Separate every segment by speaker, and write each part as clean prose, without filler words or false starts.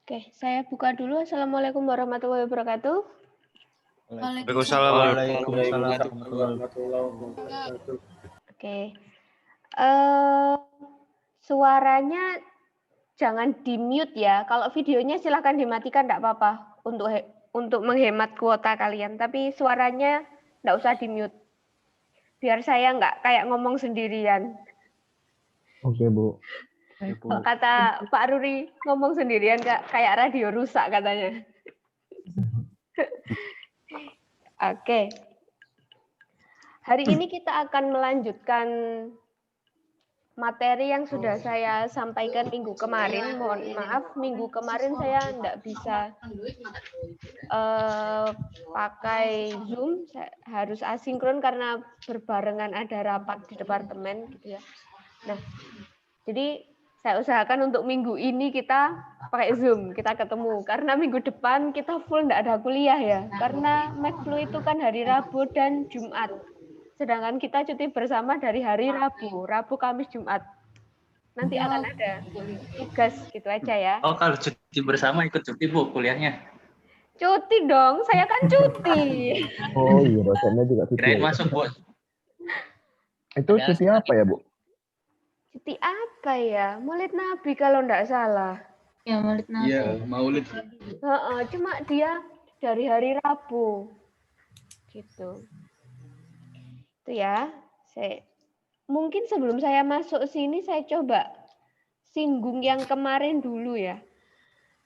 Speaker 1: Oke, saya buka dulu. Assalamualaikum warahmatullahi wabarakatuh.
Speaker 2: Waalaikumsalam
Speaker 3: warahmatullahi wabarakatuh.
Speaker 1: Oke, suaranya jangan di-mute ya. Kalau videonya silahkan dimatikan, enggak apa-apa untuk menghemat kuota kalian. Tapi suaranya enggak usah di-mute. Biar saya enggak kayak ngomong sendirian.
Speaker 3: Oke, Bu.
Speaker 1: Kalau kata Pak Ruri, ngomong sendirian kayak radio rusak katanya. Oke. Hari ini kita akan melanjutkan materi yang sudah saya sampaikan minggu kemarin. Mohon maaf, minggu kemarin saya tidak bisa pakai Zoom, saya harus asinkron karena berbarengan ada rapat di departemen gitu ya. Nah, jadi saya usahakan untuk minggu ini kita pakai Zoom, kita ketemu. Karena minggu depan kita full tidak ada kuliah ya. Karena Mekflu itu kan hari Rabu dan Jumat. Sedangkan kita cuti bersama dari hari Rabu, Kamis, Jumat. Nanti akan ada tugas gitu aja ya.
Speaker 2: Oh, kalau cuti bersama ikut cuti, Bu, kuliahnya?
Speaker 1: Cuti dong, saya kan cuti.
Speaker 3: Oh iya, dosennya juga cuti.
Speaker 2: Kirain masuk, Bu.
Speaker 3: Itu cuti apa ya, Bu?
Speaker 1: Cuti apa ya? Maulid Nabi kalau enggak salah.
Speaker 4: Ya, Maulid Nabi.
Speaker 5: Iya, Maulid.
Speaker 1: Cuma dia dari hari Rabu. Gitu. Itu ya. Mungkin sebelum saya masuk sini saya coba singgung yang kemarin dulu ya.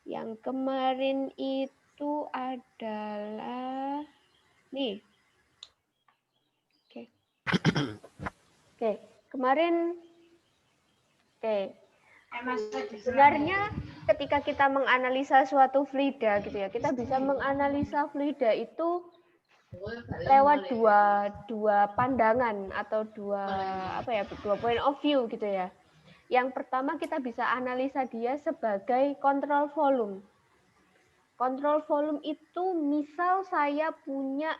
Speaker 1: Yang kemarin itu adalah nih. Oke, kemarin sebenarnya ketika kita menganalisa suatu fluida gitu ya, kita bisa menganalisa fluida itu lewat dua pandangan atau dua point of view gitu ya. Yang pertama kita bisa analisa dia sebagai kontrol volume. Kontrol volume itu misal saya punya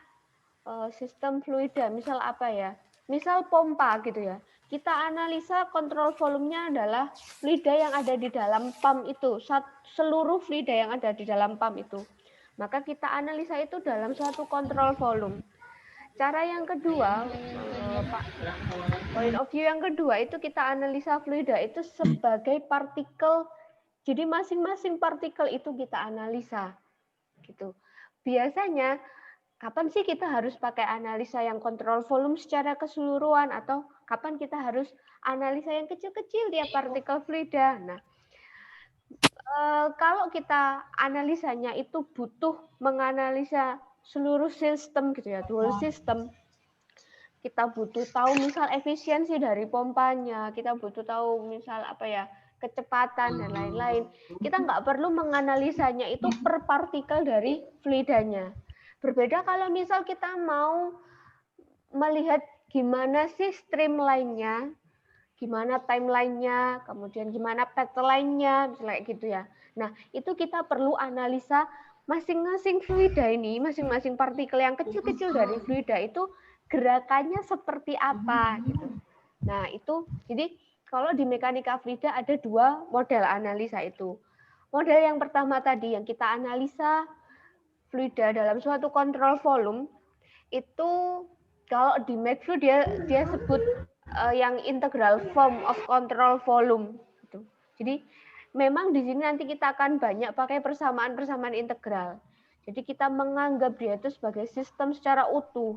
Speaker 1: sistem fluida, misal apa ya? Misal pompa gitu ya. Kita analisa kontrol volumenya adalah fluida yang ada di dalam pump itu, seluruh fluida yang ada di dalam pump itu. Maka kita analisa itu dalam suatu kontrol volume. Cara yang kedua, point of view yang kedua itu kita analisa fluida itu sebagai partikel. Jadi masing-masing partikel itu kita analisa. Gitu. Biasanya kapan sih kita harus pakai analisa yang kontrol volume secara keseluruhan atau kapan kita harus analisa yang kecil-kecil tiap partikel fluida. Nah, kalau kita analisanya itu butuh menganalisa seluruh sistem gitu ya, whole system. Kita butuh tahu misal efisiensi dari pompanya, kita butuh tahu misal apa ya, kecepatan dan lain-lain. Kita nggak perlu menganalisanya itu per partikel dari fluidanya. Berbeda kalau misal kita mau melihat gimana sih streamline-nya, gimana timeline-nya, kemudian gimana path line-nya, misalnya gitu ya. Nah, itu kita perlu analisa masing-masing fluida ini, masing-masing partikel yang kecil-kecil dari fluida itu gerakannya seperti apa gitu. Nah, itu jadi kalau di mekanika fluida ada dua model analisa itu. Model yang pertama tadi yang kita analisa fluida dalam suatu kontrol volume itu kalau di Mekflu dia sebut yang integral form of control volume gitu. Jadi memang di sini nanti kita akan banyak pakai persamaan-persamaan integral. Jadi kita menganggap dia itu sebagai sistem secara utuh.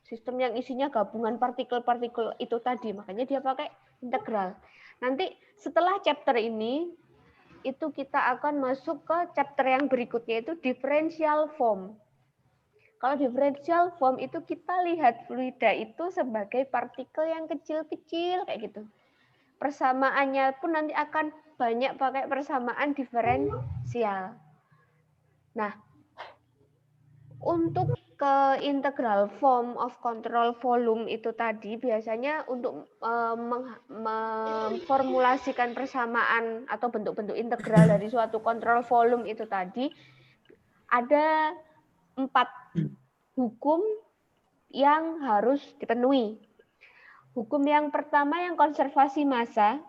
Speaker 1: Sistem yang isinya gabungan partikel-partikel itu tadi, makanya dia pakai integral. Nanti setelah chapter ini itu kita akan masuk ke chapter yang berikutnya itu differential form. Kalau differential form itu kita lihat fluida itu sebagai partikel yang kecil-kecil kayak gitu. Persamaannya pun nanti akan banyak pakai persamaan diferensial. Nah, untuk ke integral form of control volume itu tadi biasanya untuk memformulasikan persamaan atau bentuk-bentuk integral dari suatu kontrol volume itu tadi ada 4 hukum yang harus dipenuhi. Hukum yang pertama yang konservasi massa.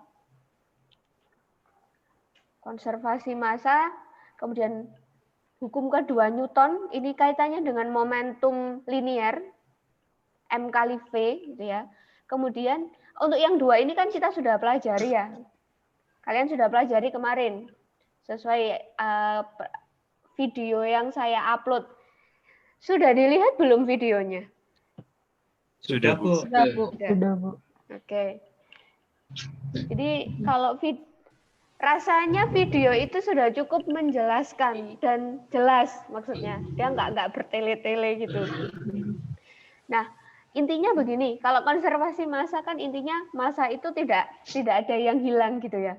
Speaker 1: konservasi massa, kemudian hukum kedua Newton, ini kaitannya dengan momentum linear, M kali V, gitu ya. Kemudian untuk yang dua ini kan kita sudah pelajari ya. Kalian sudah pelajari kemarin, sesuai video yang saya upload. Sudah dilihat belum videonya?
Speaker 2: Sudah, Bu.
Speaker 4: Sudah, Bu.
Speaker 1: Sudah, Bu. Oke. Jadi kalau rasanya video itu sudah cukup menjelaskan dan jelas, maksudnya dia nggak bertele-tele gitu. Nah, intinya begini, kalau konservasi massa kan intinya massa itu tidak ada yang hilang gitu ya.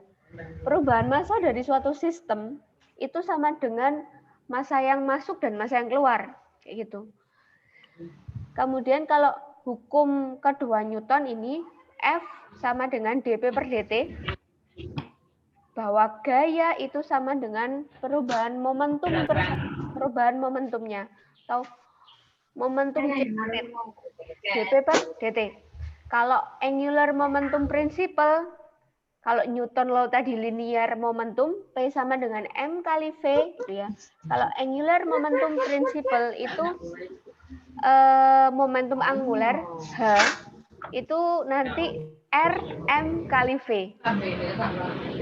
Speaker 1: Perubahan massa dari suatu sistem itu sama dengan massa yang masuk dan massa yang keluar, kayak gitu. Kemudian kalau hukum kedua Newton ini F sama dengan dP per dt, bahwa gaya itu sama dengan perubahan momentumnya atau momentum dP per dt. Kalau angular momentum principle, kalau Newton law tadi linear momentum, P sama dengan M kali V, gitu ya. Kalau angular momentum principle itu momentum angular, H, itu nanti R, M kali V.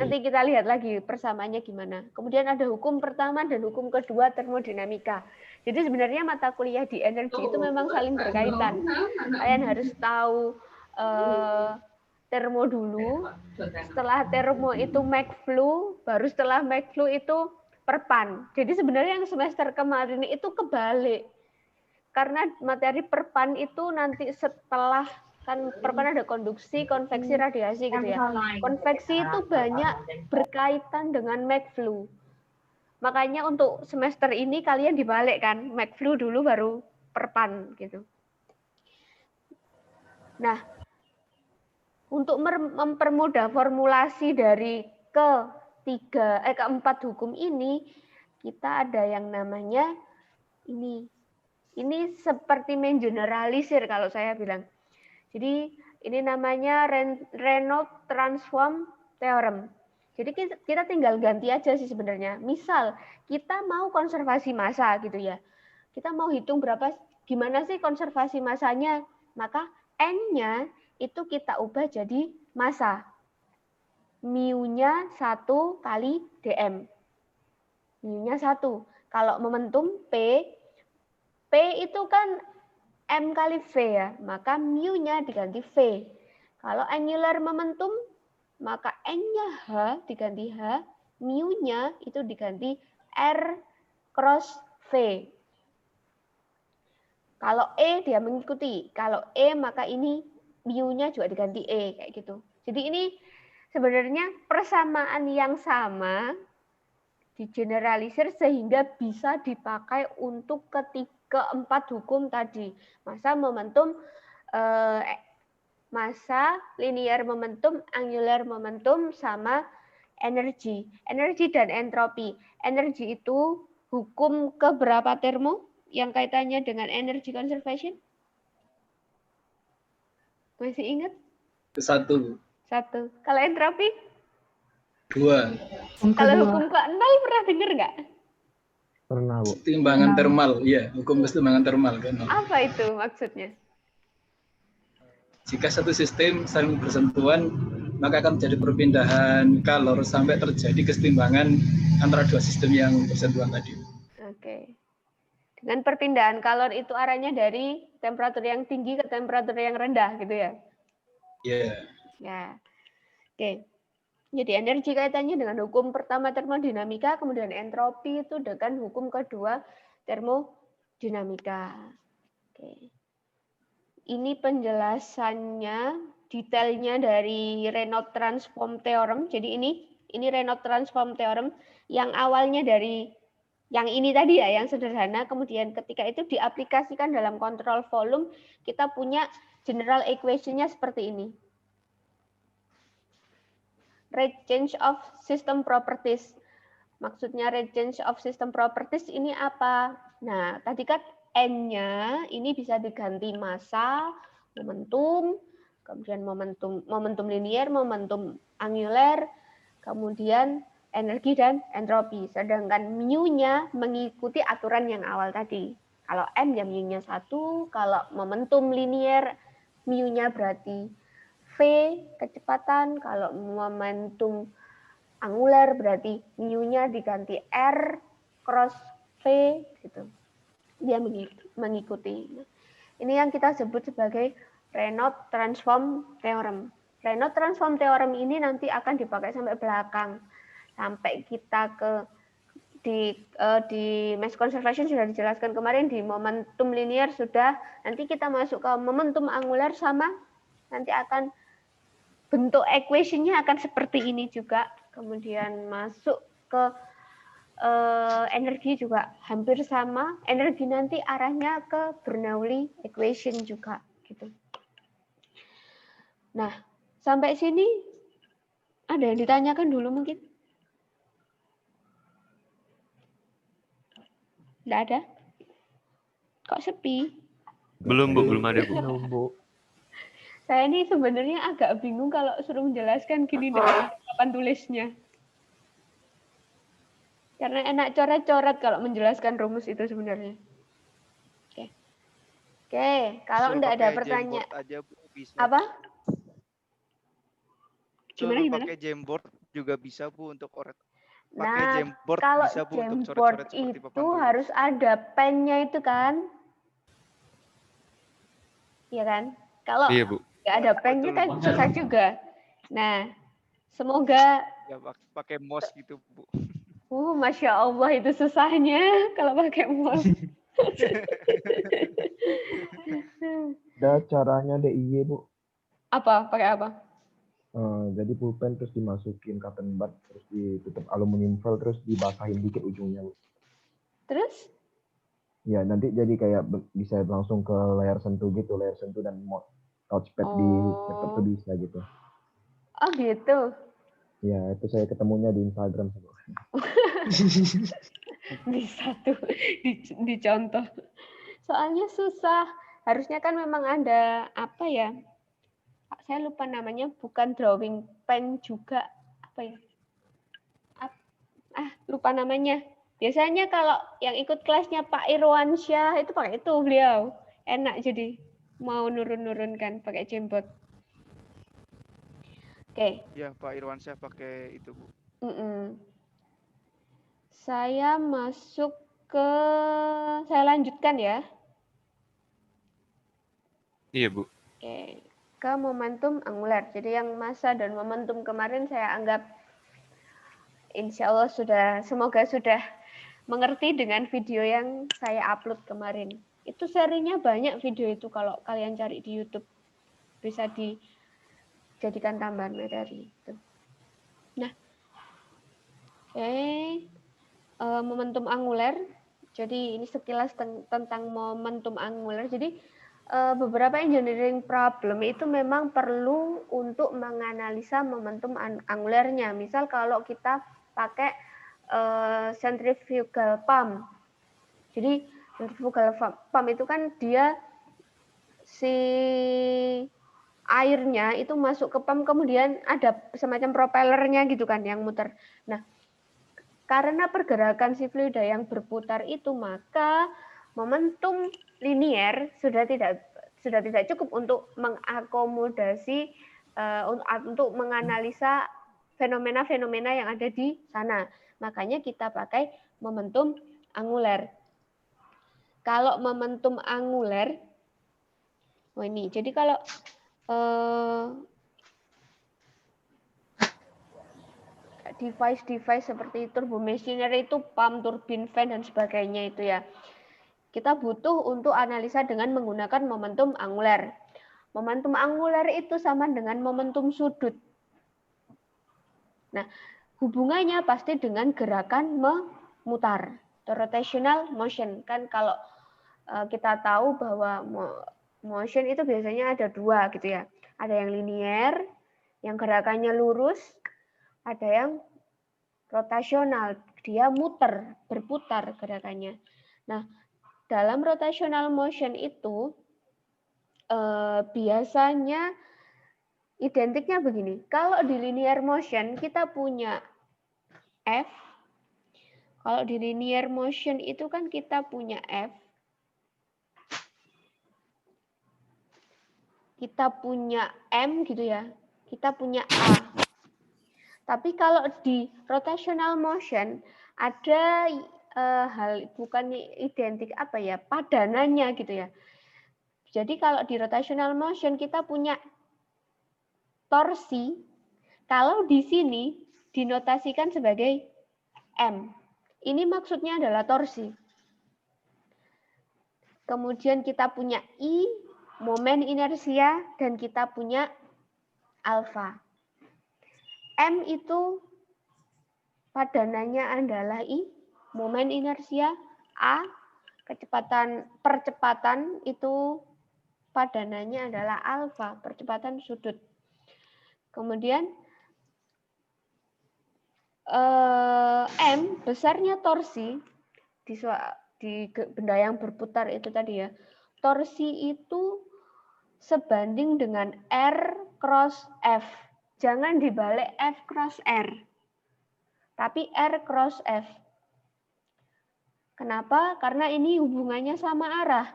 Speaker 1: Nanti kita lihat lagi persamaannya gimana. Kemudian ada hukum pertama dan hukum kedua termodinamika. Jadi sebenarnya mata kuliah di energi itu memang saling berkaitan. Kalian harus tahu termo dulu, setelah termo itu McFlu, baru setelah McFlu itu perpan. Jadi sebenarnya yang semester kemarin itu kebalik. Karena materi perpan itu nanti setelah, kan perpan ada konduksi, konveksi, radiasi gitu ya. Konveksi itu banyak berkaitan dengan McFlu. Makanya untuk semester ini kalian dibalik kan, McFlu dulu baru perpan gitu. Nah, untuk mempermudah formulasi dari keempat hukum ini, kita ada yang namanya ini. Ini seperti mengeneralisir kalau saya bilang. Jadi ini namanya Reynolds transform theorem. Jadi kita tinggal ganti aja sih sebenarnya. Misal kita mau konservasi massa gitu ya. Kita mau hitung gimana sih konservasi massanya. Maka N-nya itu kita ubah jadi massa. Mu-nya 1 kali dm. Mu-nya 1. Kalau momentum P itu kan M kali V ya, maka mu-nya diganti V. Kalau angular momentum, maka N-nya H diganti H, mu-nya itu diganti R cross V. Kalau E dia mengikuti, kalau E maka ini mu-nya juga diganti E, kayak gitu. Jadi ini sebenarnya persamaan yang sama digeneralisir sehingga bisa dipakai untuk keempat hukum tadi. Massa, momentum, massa, linear momentum, angular momentum, sama energi. Energi dan entropi. Energi itu hukum keberapa termo yang kaitannya dengan energy conservation? Masih ingat?
Speaker 2: 1.
Speaker 1: Kalau entropi?
Speaker 2: 2.
Speaker 1: Kalau hukum ke-0 pernah dengar nggak?
Speaker 3: Pernah, Bu.
Speaker 2: Kesetimbangan termal, iya, hukum kesetimbangan termal kan.
Speaker 1: Apa itu maksudnya?
Speaker 2: Jika satu sistem saling bersentuhan, maka akan terjadi perpindahan kalor sampai terjadi kesetimbangan antara dua sistem yang bersentuhan tadi.
Speaker 1: Oke. Dengan perpindahan kalor itu arahnya dari temperatur yang tinggi ke temperatur yang rendah, gitu ya?
Speaker 2: Iya.
Speaker 1: Ya. Oke. Jadi energi kaitannya dengan hukum pertama termodinamika, kemudian entropi itu dengan hukum kedua termodinamika. Oke. Ini penjelasannya, detailnya dari Reynolds transform theorem. Jadi ini Reynolds transform theorem yang awalnya dari yang ini tadi ya, yang sederhana, kemudian ketika itu diaplikasikan dalam kontrol volume, kita punya general equation-nya seperti ini. Rate change of system properties. Maksudnya rate change of system properties ini apa? Nah, tadi kan N-nya ini bisa diganti massa, momentum, kemudian momentum linear, momentum angular, kemudian energi dan entropi. Sedangkan mu-nya mengikuti aturan yang awal tadi. Kalau M ya mu-nya 1, kalau momentum linier mu-nya berarti V kecepatan, kalau momentum angular berarti mu-nya diganti R cross V gitu. Dia mengikuti. Ini yang kita sebut sebagai Reynolds transform theorem. Reynolds transform theorem ini nanti akan dipakai sampai belakang. Sampai kita ke di mass conservation sudah dijelaskan kemarin, di momentum linear sudah, nanti kita masuk ke momentum angular sama, nanti akan bentuk equation-nya akan seperti ini juga, kemudian masuk ke energi juga hampir sama, energi nanti arahnya ke Bernoulli equation juga gitu. Nah, sampai sini ada yang ditanyakan dulu mungkin? Nggak ada? Kok sepi?
Speaker 4: Belum, Bu. Belum ada, Bu.
Speaker 3: Belum, Bu.
Speaker 1: Saya ini sebenarnya agak bingung kalau suruh menjelaskan gini dengan papan tulisnya. Karena enak coret-coret kalau menjelaskan rumus itu sebenarnya. Oke. Oke, kalau enggak ada pertanyaan.
Speaker 5: Aja, Bu, bisa.
Speaker 1: Apa?
Speaker 5: Suruh
Speaker 1: Gimana?
Speaker 5: pakai Jamboard juga bisa, Bu, untuk coret. Pakai
Speaker 1: Nah,
Speaker 5: Jamboard
Speaker 1: kalau
Speaker 5: bisa, Bu, untuk
Speaker 1: Jamboard
Speaker 5: coret-coret seperti papan
Speaker 1: itu
Speaker 5: tulis.
Speaker 1: harus ada pennya itu kan? Iya kan? Kalau
Speaker 4: Iya, Bu.
Speaker 1: nggak ada pennya kan susah juga. Nah, semoga
Speaker 5: Ya, pakai mouse gitu, Bu.
Speaker 1: Masya Allah itu susahnya kalau pakai mouse.
Speaker 3: Ada caranya DIY, Bu.
Speaker 1: Apa? Pakai apa?
Speaker 3: Jadi pulpen terus dimasukin cotton bud, terus ditutup aluminium foil, terus dibasahin dikit ujungnya, Bu.
Speaker 1: Terus?
Speaker 3: Ya, nanti jadi kayak bisa langsung ke layar sentuh gitu, layar sentuh dan touchpad di laptop tuh bisa gitu.
Speaker 1: Oh gitu.
Speaker 3: Ya, itu saya ketemunya di Instagram, Bu.
Speaker 1: Bisa tuh dicontoh. Soalnya susah. Harusnya kan memang ada apa ya? Saya lupa namanya, bukan drawing pen juga. Apa ya? Lupa namanya. Biasanya kalau yang ikut kelasnya Pak Irwansyah itu pakai itu beliau. Enak jadi mau nurun-nurunkan pakai Jamboard. Oke.
Speaker 5: Ya, Pak Irwansyah pakai itu, Bu.
Speaker 1: Saya masuk ke, saya lanjutkan ya.
Speaker 4: Iya, Bu.
Speaker 1: Oke, ke momentum angular. Jadi yang massa dan momentum kemarin saya anggap insya Allah semoga sudah mengerti dengan video yang saya upload kemarin. Itu serinya banyak video itu, kalau kalian cari di YouTube. Bisa dijadikan tambahan materi. Nah, momentum angular. Jadi ini sekilas tentang momentum angular. Jadi beberapa engineering problem itu memang perlu untuk menganalisa momentum angularnya. Misal kalau kita pakai centrifugal pump. Jadi centrifugal pump itu kan dia si airnya itu masuk ke pump, kemudian ada semacam propellernya gitu kan yang muter. Nah, karena pergerakan si fluida yang berputar itu, maka momentum linier sudah tidak cukup untuk mengakomodasi untuk menganalisa fenomena-fenomena yang ada di sana. Makanya kita pakai momentum angular. Kalau momentum angular, ini. Jadi kalau device seperti turbo machinery itu pump, turbin, fan dan sebagainya itu ya. Kita butuh untuk analisa dengan menggunakan momentum angular. Momentum angular itu sama dengan momentum sudut. Nah, hubungannya pasti dengan gerakan memutar, rotational motion. Kan kalau kita tahu bahwa motion itu biasanya ada dua gitu ya. Ada yang linear, yang gerakannya lurus, ada yang rotasional, dia muter, berputar gerakannya. Nah, dalam rotational motion itu biasanya identiknya begini. Kalau di linear motion kita punya F. Kalau di linear motion itu kan kita punya F. Kita punya M gitu ya. Kita punya A. Tapi kalau di rotational motion ada hal bukan identik apa ya, padanannya gitu ya. Jadi kalau di rotational motion kita punya torsi, kalau di sini dinotasikan sebagai M. Ini maksudnya adalah torsi. Kemudian kita punya I, momen inersia, dan kita punya alfa. M itu padanannya adalah I, momen inersia, A, percepatan itu padanannya adalah alfa, percepatan sudut. Kemudian M, besarnya torsi di benda yang berputar itu tadi ya. Torsi itu sebanding dengan R cross F. Jangan dibalik F cross R. Tapi R cross F. Kenapa? Karena ini hubungannya sama arah.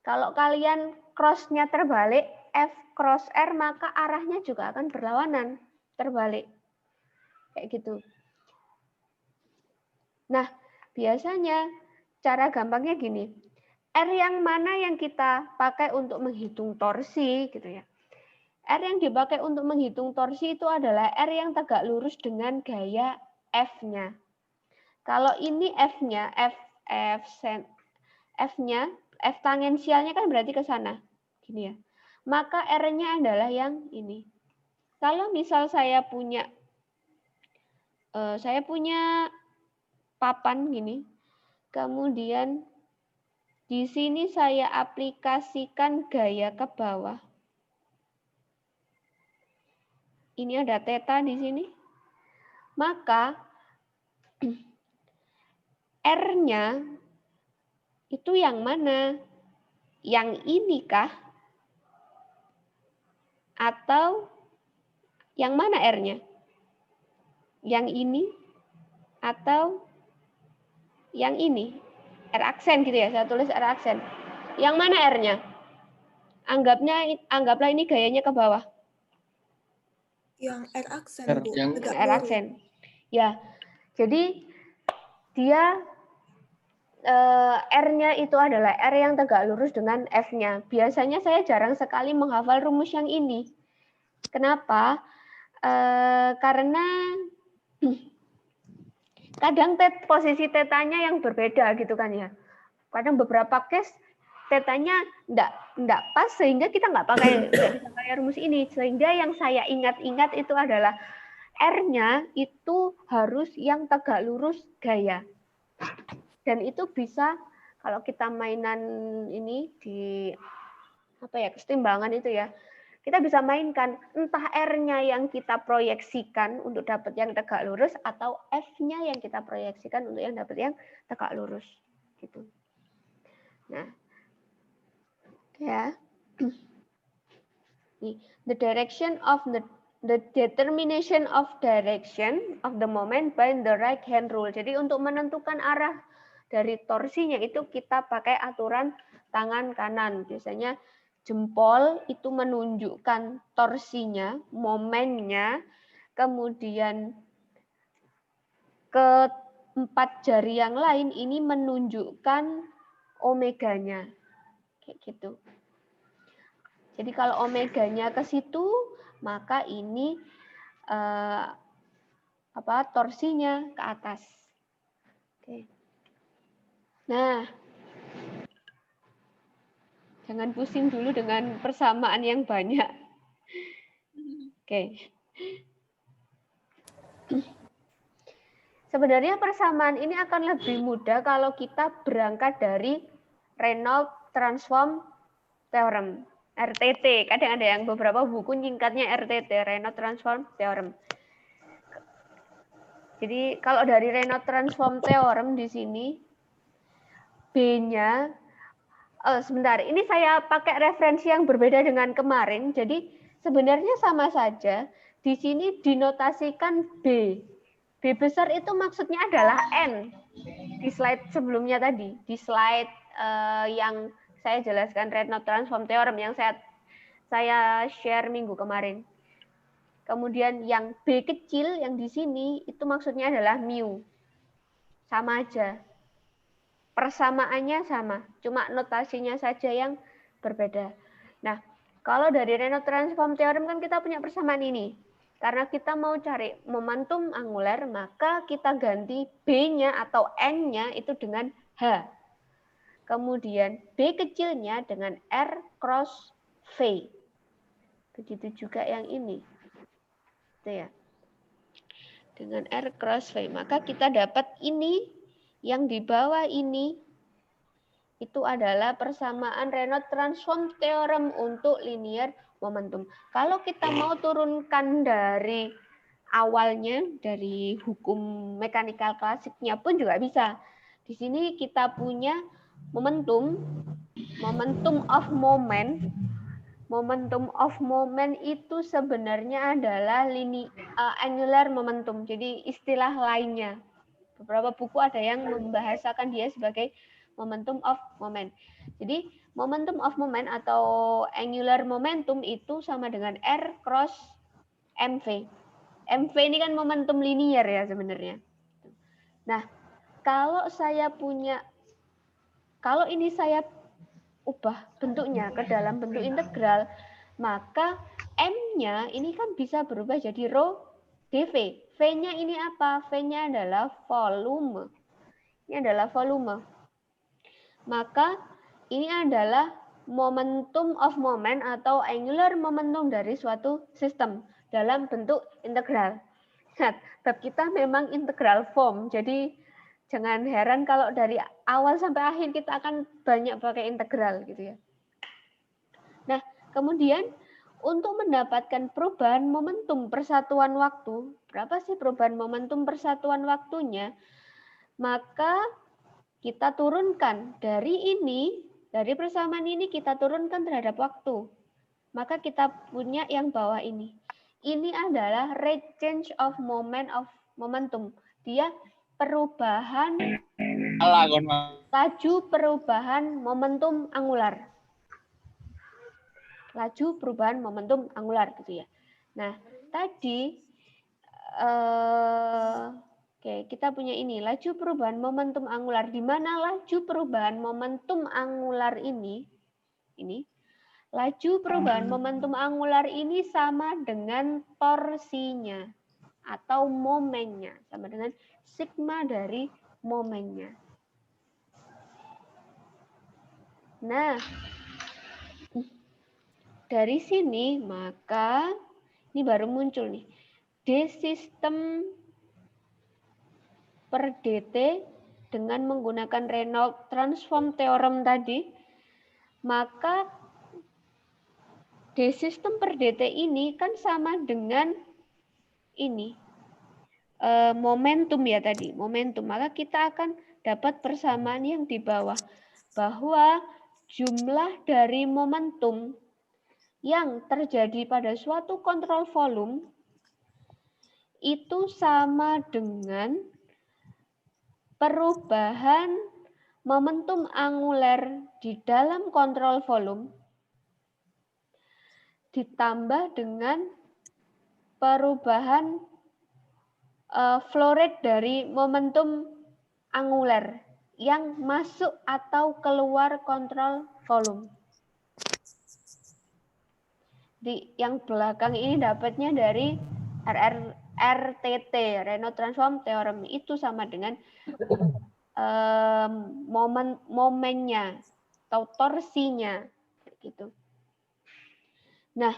Speaker 1: Kalau kalian cross-nya terbalik, F cross R, maka arahnya juga akan berlawanan, terbalik. Kayak gitu. Nah, biasanya cara gampangnya gini. R yang mana yang kita pakai untuk menghitung torsi gitu ya. R yang dipakai untuk menghitung torsi itu adalah R yang tegak lurus dengan gaya F-nya. Kalau ini F-nya, F-nya, F tangensialnya kan berarti ke sana. Gini ya. Maka R-nya adalah yang ini. Kalau misal saya punya papan gini, kemudian di sini saya aplikasikan gaya ke bawah. Ini ada theta di sini. Maka R-nya itu yang mana? Yang ini kah? Atau yang mana R-nya? Yang ini atau yang ini? R aksen gitu ya, saya tulis R aksen. Yang mana R-nya? Anggaplah ini gayanya ke bawah.
Speaker 6: Yang R aksen, Bu.
Speaker 2: Yang
Speaker 1: R aksen. Ya, jadi dia R-nya itu adalah R yang tegak lurus dengan F-nya. Biasanya saya jarang sekali menghafal rumus yang ini. Kenapa? Karena kadang posisi tetanya yang berbeda gitu kan ya. Kadang beberapa case tetanya enggak pas sehingga kita nggak pakai rumus ini. Sehingga yang saya ingat-ingat itu adalah R-nya itu harus yang tegak lurus gaya. Dan itu bisa kalau kita mainan ini di kesetimbangan itu ya. Kita bisa mainkan entah R-nya yang kita proyeksikan untuk dapat yang tegak lurus atau F-nya yang kita proyeksikan untuk yang dapat yang tegak lurus gitu. Nah, ya. The direction of the determination of direction of the moment by the right hand rule. Jadi untuk menentukan arah dari torsinya itu kita pakai aturan tangan kanan. Biasanya jempol itu menunjukkan torsinya, momennya, kemudian keempat jari yang lain ini menunjukkan omeganya. Kayak gitu. Jadi kalau omeganya ke situ, maka ini torsinya ke atas. Oke. Nah, jangan pusing dulu dengan persamaan yang banyak. Oke. Sebenarnya persamaan ini akan lebih mudah kalau kita berangkat dari Reynolds Transform Theorem, RTT. Kadang ada yang beberapa buku nyingkatnya RTT, Reynolds Transform Theorem. Jadi kalau dari Reynolds Transform Theorem di sini, B-nya, sebentar, ini saya pakai referensi yang berbeda dengan kemarin. Jadi sebenarnya sama saja. Di sini dinotasikan B. B B besar itu maksudnya adalah N. Di slide sebelumnya tadi, di slide yang saya jelaskan Reynolds Transform Theorem yang saya share minggu kemarin. Kemudian yang B kecil yang di sini itu maksudnya adalah mu. Sama aja. Persamaannya sama, cuma notasinya saja yang berbeda. Nah, kalau dari Reynolds Transform Theorem kan kita punya persamaan ini. Karena kita mau cari momentum angular, maka kita ganti B-nya atau N-nya itu dengan H. Kemudian B kecilnya dengan R cross V. Begitu juga yang ini. Itu ya. Dengan R cross V. Maka kita dapat ini, yang di bawah ini, itu adalah persamaan Reynolds Transform Theorem untuk linear momentum. Kalau kita mau turunkan dari awalnya, dari hukum mekanikal klasiknya pun juga bisa. Di sini kita punya momentum of moment. Momentum of moment itu sebenarnya adalah angular momentum. Jadi istilah lainnya. Beberapa buku ada yang membahasakan dia sebagai momentum of moment. Jadi momentum of moment atau angular momentum itu sama dengan R cross MV. MV ini kan momentum linear ya sebenarnya. Nah, kalau ini saya ubah bentuknya ke dalam bentuk integral, maka M-nya ini kan bisa berubah jadi rho dV. V-nya ini apa? V-nya adalah volume. Ini adalah volume. Maka ini adalah momentum of moment atau angular momentum dari suatu sistem dalam bentuk integral. Nah, bab kita memang integral form, jadi jangan heran kalau dari awal sampai akhir kita akan banyak pakai integral gitu ya. Nah, kemudian untuk mendapatkan perubahan momentum persatuan waktu, berapa sih perubahan momentum persatuan waktunya? Maka kita turunkan dari persamaan ini kita turunkan terhadap waktu. Maka kita punya yang bawah ini. Ini adalah rate change of momentum. Dia laju perubahan momentum angular. Laju perubahan momentum angular gitu ya. Nah, tadi oke, kita punya ini, laju perubahan momentum angular, di mana laju perubahan momentum angular ini, laju perubahan momentum angular ini sama dengan torsinya atau momennya, sama dengan sigma dari momennya. Nah, dari sini maka ini baru muncul nih, D sistem per dt dengan menggunakan Reynolds Transform Theorem tadi, maka D sistem per dt ini kan sama dengan ini momentum ya tadi, momentum. Maka kita akan dapat persamaan yang di bawah, bahwa jumlah dari momentum yang terjadi pada suatu kontrol volume itu sama dengan perubahan momentum angular di dalam kontrol volume ditambah dengan perubahan flow rate dari momentum angular yang masuk atau keluar kontrol volume. Yang belakang ini dapatnya dari RTT, Reynolds Transform Theorem, itu sama dengan momennya atau torsinya gitu. Nah,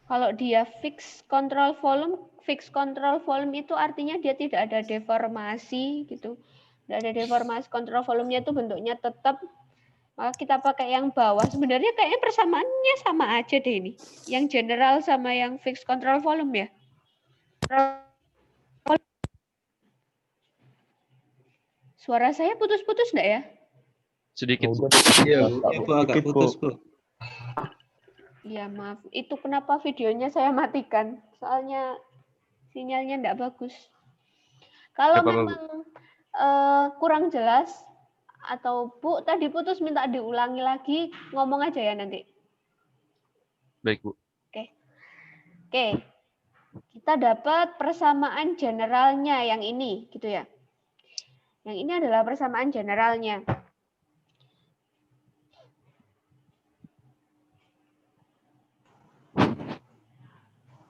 Speaker 1: kalau dia fixed control volume itu artinya dia tidak ada deformasi gitu. Tidak ada deformasi, kontrol volumenya itu bentuknya tetap. Maka kita pakai yang bawah. Sebenarnya kayaknya persamaannya sama aja deh ini. Yang general sama yang fixed control volume ya. Suara saya putus-putus enggak ya?
Speaker 4: Sedikit.
Speaker 3: Udah
Speaker 2: Iya, Bu.
Speaker 7: Ya, Bu, agak
Speaker 8: Dikit, Bu.
Speaker 7: putus, Bu.
Speaker 1: Iya, maaf. Itu kenapa videonya saya matikan? Soalnya sinyalnya enggak bagus. Kalau
Speaker 4: Nggak apa-apa, Bu.
Speaker 1: memang kurang jelas atau Bu tadi putus minta diulangi lagi, ngomong aja ya nanti.
Speaker 4: Baik, Bu.
Speaker 1: Oke. Kita dapat persamaan generalnya yang ini, gitu ya. Yang ini adalah persamaan generalnya.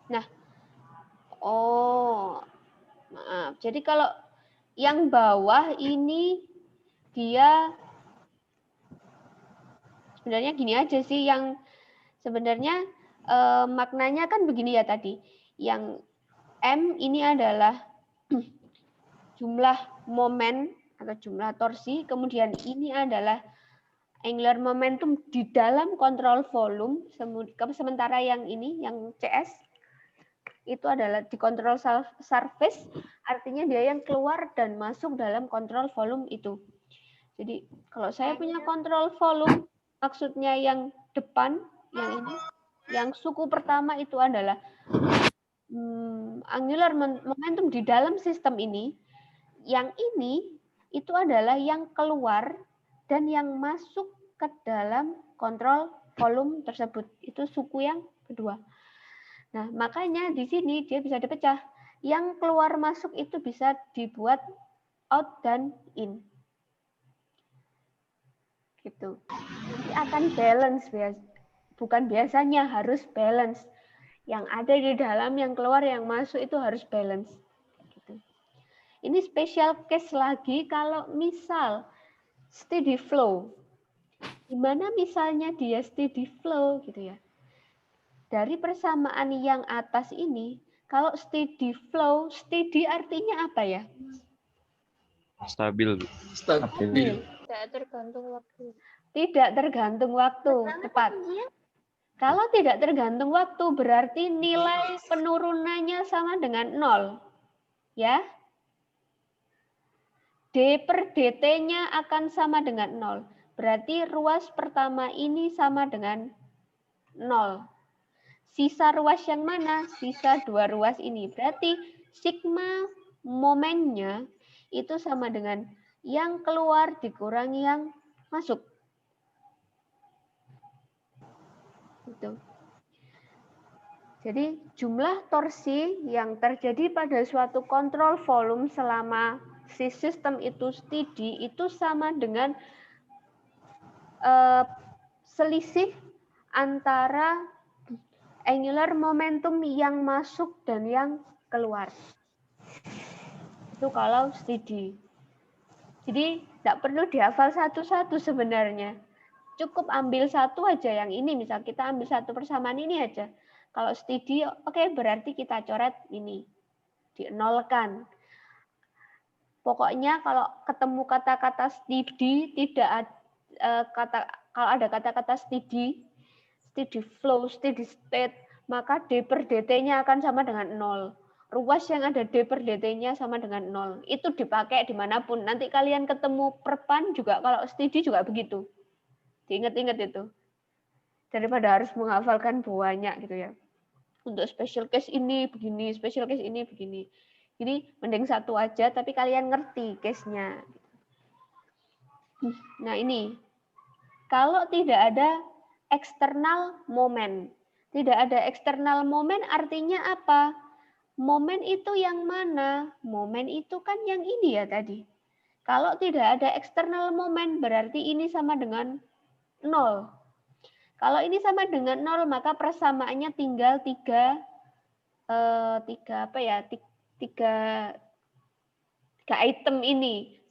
Speaker 1: Nah, maaf. Jadi kalau yang bawah ini dia sebenarnya gini aja sih, yang sebenarnya maknanya kan begini ya tadi. Yang M ini adalah jumlah momen atau jumlah torsi, kemudian ini adalah angular momentum di dalam kontrol volume, sementara yang ini, yang CS, itu adalah di kontrol surface, artinya dia yang keluar dan masuk dalam kontrol volume itu. Jadi kalau saya punya kontrol volume, maksudnya yang depan, yang ini, yang suku pertama itu adalah angular momentum di dalam sistem ini. Yang ini itu adalah yang keluar dan yang masuk ke dalam kontrol volume tersebut. Itu suku yang kedua. Nah, makanya di sini dia bisa dipecah. Yang keluar masuk itu bisa dibuat out dan in. Gitu. Nanti akan balance, bukan biasanya, harus balance. Yang ada di dalam, yang keluar, yang masuk itu harus balance. Gitu. Ini special case lagi kalau misal steady flow. Gimana misalnya dia steady flow gitu ya. Dari persamaan yang atas ini, kalau steady flow, steady artinya apa ya?
Speaker 4: Stabil, Bu.
Speaker 2: Stabil.
Speaker 9: Tidak tergantung waktu.
Speaker 1: Tidak tergantung waktu, tepat. Kalau tidak tergantung waktu, berarti nilai penurunannya sama dengan 0. Ya. D per dt-nya akan sama dengan 0. Berarti ruas pertama ini sama dengan 0. Sisa ruas yang mana? Sisa 2 ruas ini. Berarti sigma momennya itu sama dengan yang keluar dikurangi yang masuk. Gitu. Jadi jumlah torsi yang terjadi pada suatu kontrol volume selama si sistem itu steady itu sama dengan selisih antara angular momentum yang masuk dan yang keluar. Itu kalau steady. Jadi tidak perlu dihafal satu-satu sebenarnya. Cukup ambil satu aja yang ini, misal kita ambil satu persamaan ini aja. Kalau steady, oke, berarti kita coret ini. Dinolkan. Pokoknya kalau ketemu kata-kata steady, tidak kalau ada kata-kata steady flow, steady state, maka D per dt-nya akan sama dengan 0. Ruas yang ada D per dt-nya sama dengan 0. Itu dipakai dimanapun. Nanti kalian ketemu perpan juga, kalau steady juga begitu. Diingat-ingat itu. Daripada harus menghafalkan banyak gitu ya. Untuk special case ini begini, special case ini begini. Jadi mending satu aja, tapi kalian ngerti case-nya. Nah ini, kalau tidak ada eksternal momen. Tidak ada eksternal momen artinya apa? Momen itu yang mana? Momen itu kan yang ini ya tadi. Kalau tidak ada eksternal momen berarti ini sama dengan 0. Kalau ini sama dengan 0 maka persamaannya tinggal tiga item ini.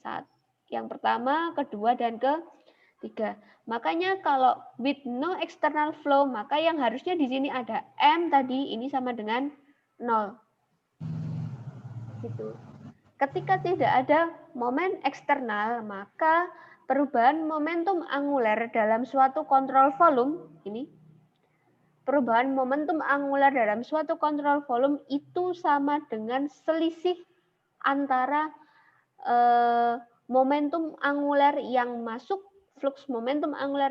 Speaker 1: Yang pertama, kedua, dan ketiga. Makanya kalau with no external flow, maka yang harusnya di sini ada M tadi, ini sama dengan 0. Gitu. Ketika tidak ada momen eksternal, maka perubahan momentum angular dalam suatu kontrol volume, ini, perubahan momentum angular dalam suatu kontrol volume itu sama dengan selisih antara momentum angular yang masuk flux momentum angular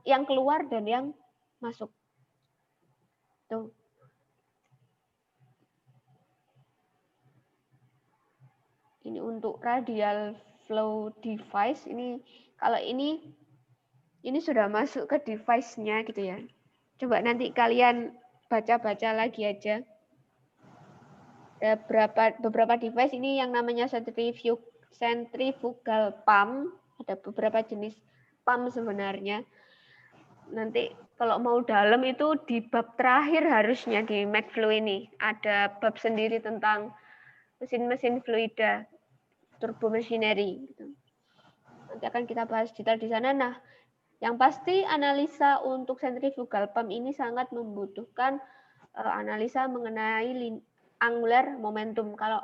Speaker 1: yang keluar dan yang masuk. Tuh. Ini untuk radial flow device. Ini kalau ini sudah masuk ke device-nya gitu ya. Coba nanti kalian baca-baca lagi aja. Ada beberapa device ini yang namanya centrifugal pump. Ada beberapa jenis pump sebenarnya. Nanti kalau mau dalam itu di bab terakhir harusnya di MacFlow ini. Ada bab sendiri tentang mesin-mesin fluida, turbo machinery. Gitu. Nanti akan kita bahas detail di sana. Nah, yang pasti analisa untuk centrifugal pump ini sangat membutuhkan analisa mengenai angular momentum. Kalau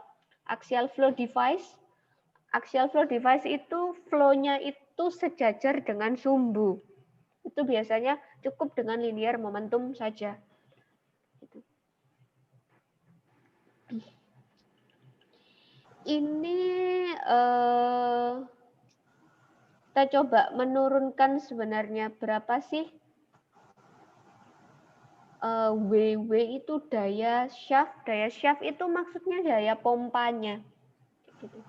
Speaker 1: axial flow device itu flow-nya itu sejajar dengan sumbu. Itu biasanya cukup dengan linear momentum saja. Gitu. Ini kita coba menurunkan sebenarnya berapa sih WW itu daya shaft. Daya shaft itu maksudnya daya pompanya. Gitu.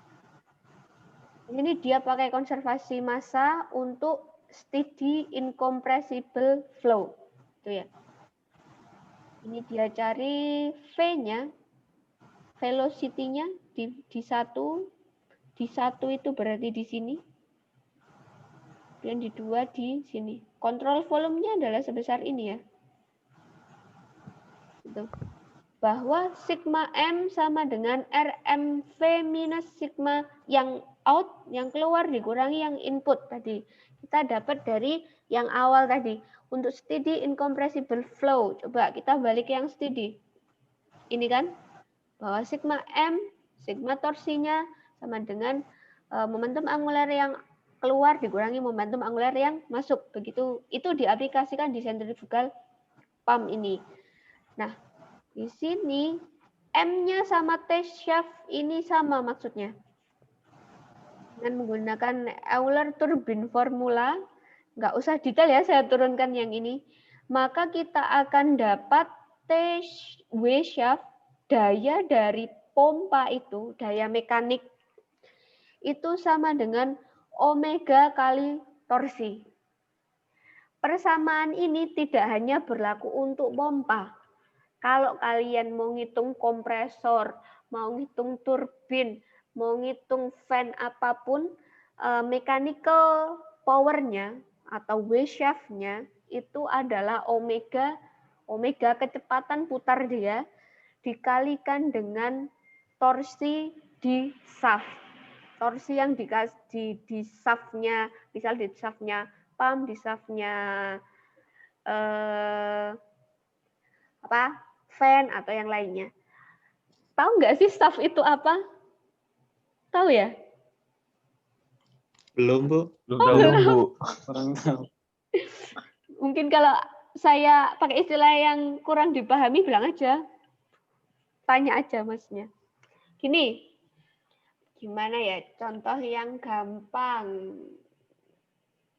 Speaker 1: Ini dia pakai konservasi massa untuk steady incompressible flow. Itu ya. Ini dia cari V-nya, velocity-nya di 1. Di 1 itu berarti di sini. Dan di 2 di sini. Kontrol volumenya adalah sebesar ini ya. Gitu. Bahwa sigma M sama dengan RMV minus sigma yang out, yang keluar dikurangi yang input tadi. Kita dapat dari yang awal tadi. Untuk steady incompressible flow. Coba kita balik ke yang steady. Ini kan. Bahwa sigma M, sigma torsinya sama dengan momentum angular yang keluar dikurangi momentum angular yang masuk. Begitu itu diaplikasikan di centrifugal pump ini. Nah, di sini M-nya sama T shaft ini sama maksudnya. Dengan menggunakan Euler turbine formula, nggak usah detail ya saya turunkan yang ini, maka kita akan dapat W shaft, daya dari pompa itu, daya mekanik, itu sama dengan omega kali torsi. Persamaan ini tidak hanya berlaku untuk pompa. Kalau kalian mau ngitung kompresor, mau ngitung turbin, mau ngitung fan apapun, mechanical power-nya atau W shaft-nya itu adalah omega kecepatan putar dia dikalikan dengan torsi di shaft. Torsi yang di shaft-nya, misal di shaft-nya pump, di shaft-nya fan atau yang lainnya. Tahu nggak sih shaft itu apa? Tahu ya?
Speaker 7: Belum, Bu.
Speaker 3: Belum, Bu.
Speaker 7: Kurang tahu.
Speaker 1: Mungkin kalau saya pakai istilah yang kurang dipahami, bilang aja. Tanya aja masnya. Gini, gimana ya contoh yang gampang?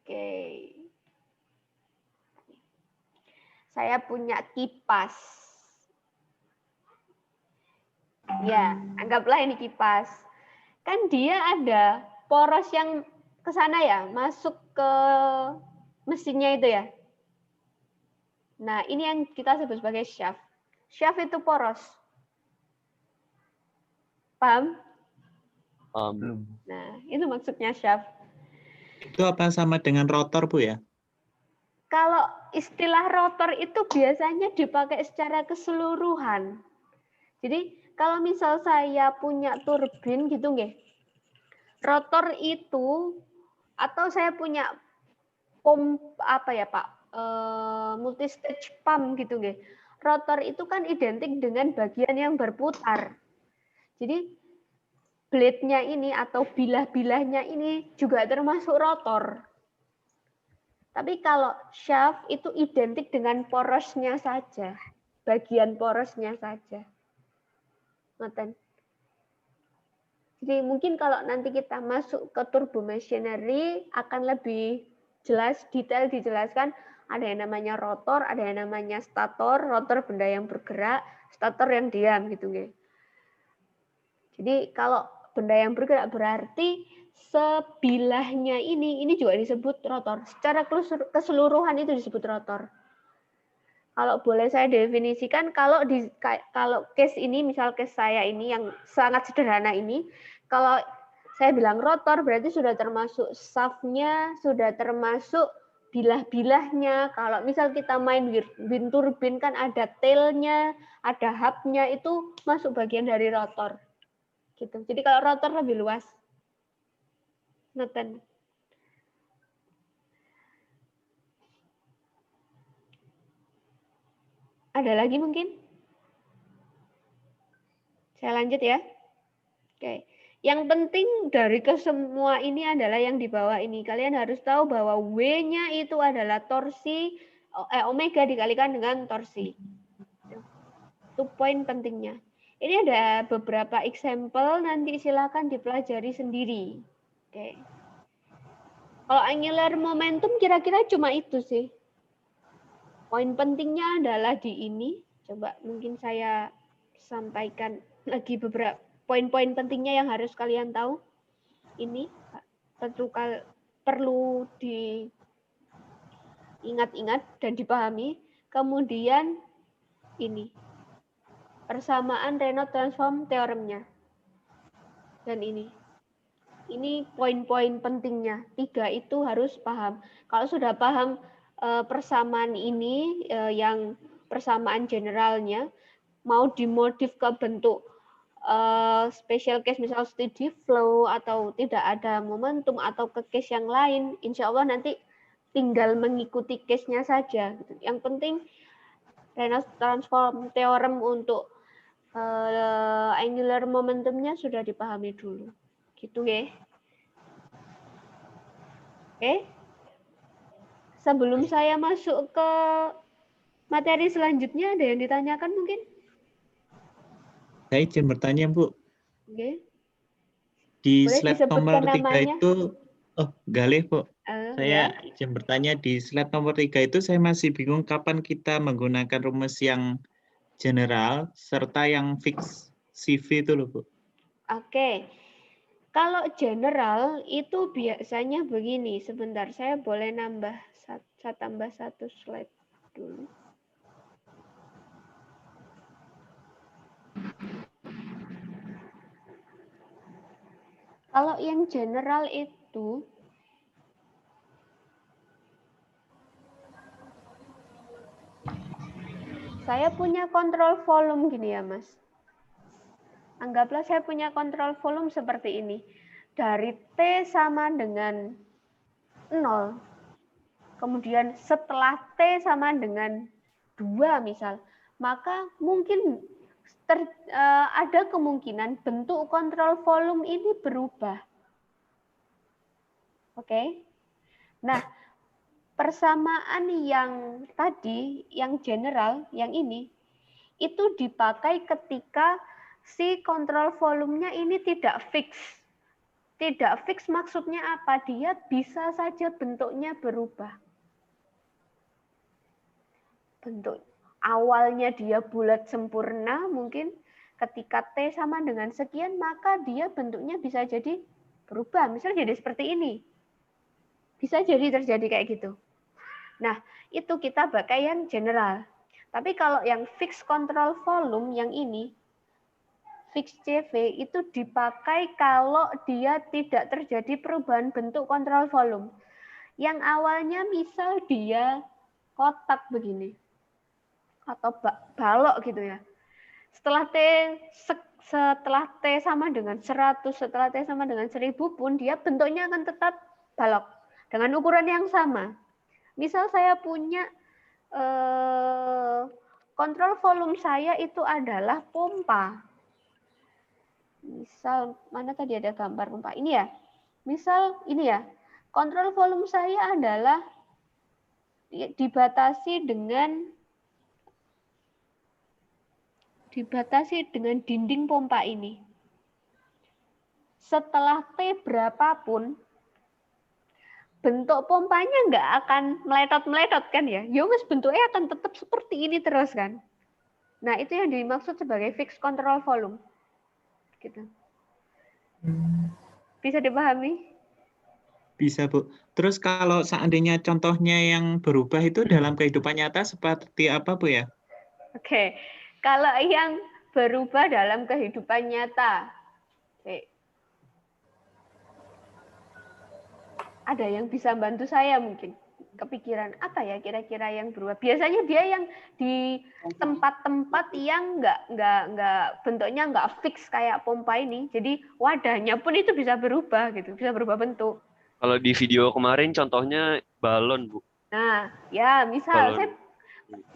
Speaker 1: Oke. Saya punya kipas. Ya, anggaplah ini kipas. Kan dia ada poros yang ke sana ya, masuk ke mesinnya itu ya. Nah, ini yang kita sebut sebagai shaft. Shaft itu poros. Paham?
Speaker 4: Belum.
Speaker 1: Nah, itu maksudnya shaft.
Speaker 7: Itu apa sama dengan rotor, Bu ya?
Speaker 1: Kalau istilah rotor itu biasanya dipakai secara keseluruhan. Jadi, kalau misal saya punya turbin gitu nggih. Rotor itu atau saya punya multi stage pump gitu nggih. Rotor itu kan identik dengan bagian yang berputar. Jadi blade-nya ini atau bilah-bilahnya ini juga termasuk rotor. Tapi kalau shaft itu identik dengan porosnya saja, bagian porosnya saja. Ngoten. Jadi mungkin kalau nanti kita masuk ke turbo machinery akan lebih jelas, detail dijelaskan. Ada yang namanya rotor, ada yang namanya stator. Rotor benda yang bergerak, stator yang diam gitu nggih. Jadi kalau benda yang bergerak berarti sebilahnya ini juga disebut rotor. Secara keseluruhan itu disebut rotor. Kalau boleh saya definisikan, kalau case ini, misal case saya ini yang sangat sederhana ini, kalau saya bilang rotor berarti sudah termasuk shaft-nya, sudah termasuk bilah-bilahnya. Kalau misal kita main wind turbine kan ada tail-nya, ada hub-nya, itu masuk bagian dari rotor. Gitu. Jadi kalau rotor lebih luas. Noten. Ada lagi mungkin? Saya lanjut ya. Oke. Yang penting dari kesemua ini adalah yang di bawah ini. Kalian harus tahu bahwa W-nya itu adalah torsi, omega dikalikan dengan torsi. Itu poin pentingnya. Ini ada beberapa example, nanti silakan dipelajari sendiri. Oke. Kalau angular momentum kira-kira cuma itu sih. Poin pentingnya adalah di ini. Coba mungkin saya sampaikan lagi beberapa poin-poin pentingnya yang harus kalian tahu. Ini perlu diingat-ingat dan dipahami. Kemudian ini persamaan Reynolds transform teoremnya. Dan ini poin-poin pentingnya. 3 itu harus paham. Kalau sudah paham persamaan ini, yang persamaan generalnya, mau dimodif ke bentuk special case, misal steady flow, atau tidak ada momentum, atau ke case yang lain, insya Allah nanti tinggal mengikuti case-nya saja. Yang penting Reynolds transform theorem untuk angular momentumnya sudah dipahami dulu. Gitu ya. Oke. Sebelum saya masuk ke materi selanjutnya, ada yang ditanyakan mungkin?
Speaker 7: Saya izin bertanya, Bu.
Speaker 1: Oke.
Speaker 7: Di
Speaker 1: Boleh
Speaker 7: slide
Speaker 1: disebutkan
Speaker 7: nomor 3
Speaker 1: namanya?
Speaker 7: itu, Galih, Bu.
Speaker 1: Ya.
Speaker 7: Saya izin bertanya, di slide nomor 3 itu saya masih bingung kapan kita menggunakan rumus yang general serta yang fix CV itu loh, Bu.
Speaker 1: Oke. Kalau general itu biasanya begini. Sebentar, saya boleh saya tambah satu slide dulu. Kalau yang general itu saya punya kontrol volume gini ya, Mas. Anggaplah saya punya kontrol volume seperti ini. Dari T sama dengan 0. Kemudian setelah T sama dengan 2 misal. Maka mungkin ada kemungkinan bentuk kontrol volume ini berubah. Oke. Nah, persamaan yang tadi, yang general, yang ini, itu dipakai ketika si kontrol volumenya ini tidak fix. Tidak fix maksudnya apa? Dia bisa saja bentuknya berubah. Bentuk awalnya dia bulat sempurna, mungkin ketika T sama dengan sekian, maka dia bentuknya bisa jadi berubah. Misalnya jadi seperti ini. Bisa jadi terjadi kayak gitu. Nah, itu kita pakai yang general. Tapi kalau yang fixed control volume yang ini, fixed CV, itu dipakai kalau dia tidak terjadi perubahan bentuk kontrol volume. Yang awalnya misal dia kotak begini. Atau balok gitu ya. Setelah T sama dengan 100, setelah T sama dengan 1000 pun, dia bentuknya akan tetap balok. Dengan ukuran yang sama. Misal saya punya kontrol volume saya itu adalah pompa. Misal, mana tadi ada gambar pompa? Ini ya. Misal, ini ya. Kontrol volume saya adalah dibatasi dengan dinding pompa ini. Setelah T berapapun, bentuk pompanya nggak akan meletot-meletot kan ya. Ya wis bentuknya akan tetap seperti ini terus kan. Nah, itu yang dimaksud sebagai fixed control volume. Gitu. Bisa dipahami?
Speaker 7: Bisa, Bu. Terus kalau seandainya contohnya yang berubah itu dalam kehidupan nyata seperti apa, Bu ya?
Speaker 1: Oke. Kalau yang berubah dalam kehidupan nyata. Oke. Ada yang bisa bantu saya mungkin? Kepikiran apa ya kira-kira yang berubah? Biasanya dia yang di tempat-tempat yang nggak bentuknya nggak fix kayak pompa ini. Jadi wadahnya pun itu bisa berubah gitu, bisa berubah bentuk.
Speaker 4: Kalau di video kemarin contohnya balon, Bu.
Speaker 1: Nah, ya misal
Speaker 4: Balon.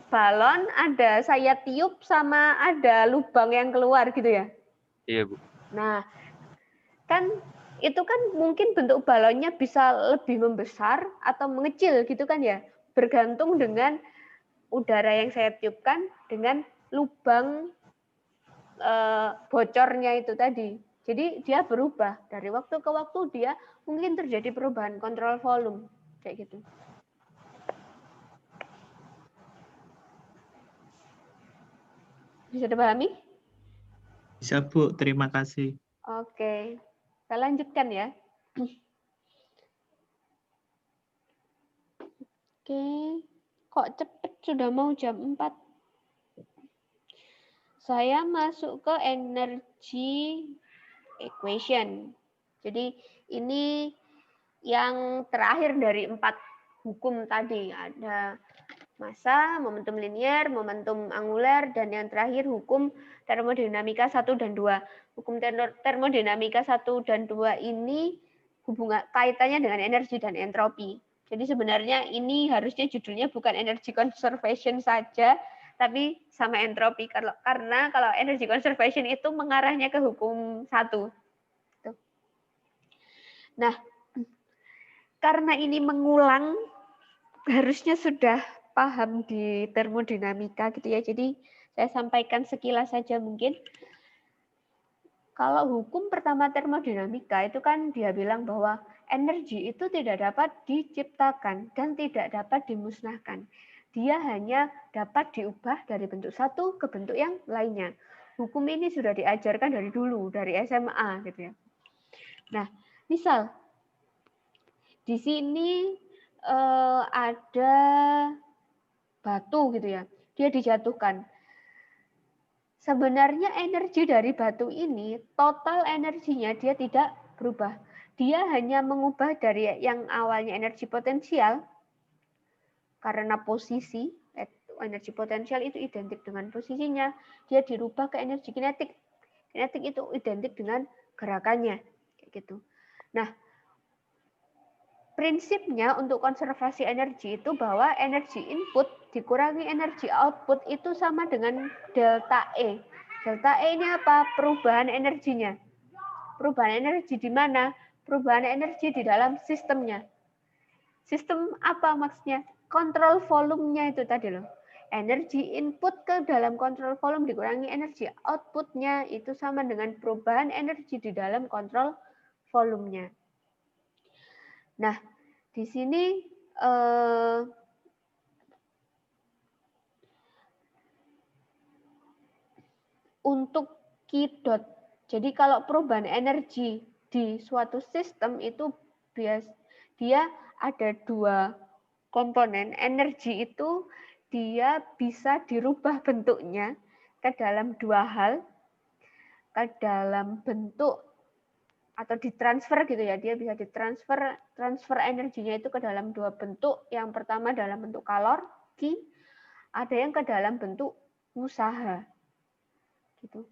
Speaker 1: balon ada saya tiup sama ada lubang yang keluar gitu ya.
Speaker 4: Iya, Bu.
Speaker 1: Nah, kan itu kan mungkin bentuk balonnya bisa lebih membesar atau mengecil gitu kan ya, bergantung dengan udara yang saya tiupkan dengan lubang bocornya itu tadi. Jadi dia berubah dari waktu ke waktu, dia mungkin terjadi perubahan kontrol volume kayak gitu. Bisa dipahami?
Speaker 7: Bisa, Bu. Terima kasih.
Speaker 1: Oke. Kita lanjutkan ya. Oke. Kok cepet sudah mau jam 4? Saya masuk ke energy equation. Jadi ini yang terakhir dari 4 hukum tadi. Ada massa, momentum linear, momentum angular, dan yang terakhir hukum termodinamika 1 dan 2. Hukum termodinamika 1 dan 2 ini hubungan kaitannya dengan energi dan entropi. Jadi sebenarnya ini harusnya judulnya bukan energy conservation saja, tapi sama entropi. Karena kalau energy conservation itu mengarahnya ke hukum 1. Nah, karena ini mengulang, harusnya sudah paham di termodinamika gitu ya. Jadi saya sampaikan sekilas saja mungkin. Kalau hukum pertama termodinamika itu kan dia bilang bahwa energi itu tidak dapat diciptakan dan tidak dapat dimusnahkan. Dia hanya dapat diubah dari bentuk satu ke bentuk yang lainnya. Hukum ini sudah diajarkan dari dulu, dari SMA gitu ya. Nah, misal di sini ada batu gitu ya, dia dijatuhkan. Sebenarnya energi dari batu ini, total energinya dia tidak berubah. Dia hanya mengubah dari yang awalnya energi potensial, karena posisi, energi potensial itu identik dengan posisinya, dia dirubah ke energi kinetik. Kinetik itu identik dengan gerakannya. Kayak gitu. Nah, prinsipnya untuk konservasi energi itu bahwa energi input dikurangi energi output itu sama dengan delta E. Delta E ini apa? Perubahan energinya. Perubahan energi di mana? Perubahan energi di dalam sistemnya. Sistem apa maksudnya? Kontrol volumenya itu tadi loh. Energi input ke dalam kontrol volume dikurangi energi outputnya itu sama dengan perubahan energi di dalam kontrol volumenya. Nah, di sini untuk Q dot. Jadi kalau perubahan energi di suatu sistem itu dia ada 2 komponen. Energi itu dia bisa dirubah bentuknya ke dalam 2 hal. Ke dalam bentuk atau ditransfer gitu ya, dia bisa transfer energinya itu ke dalam 2 bentuk. Yang pertama dalam bentuk kalor, Q, ada yang ke dalam bentuk usaha. Gitu.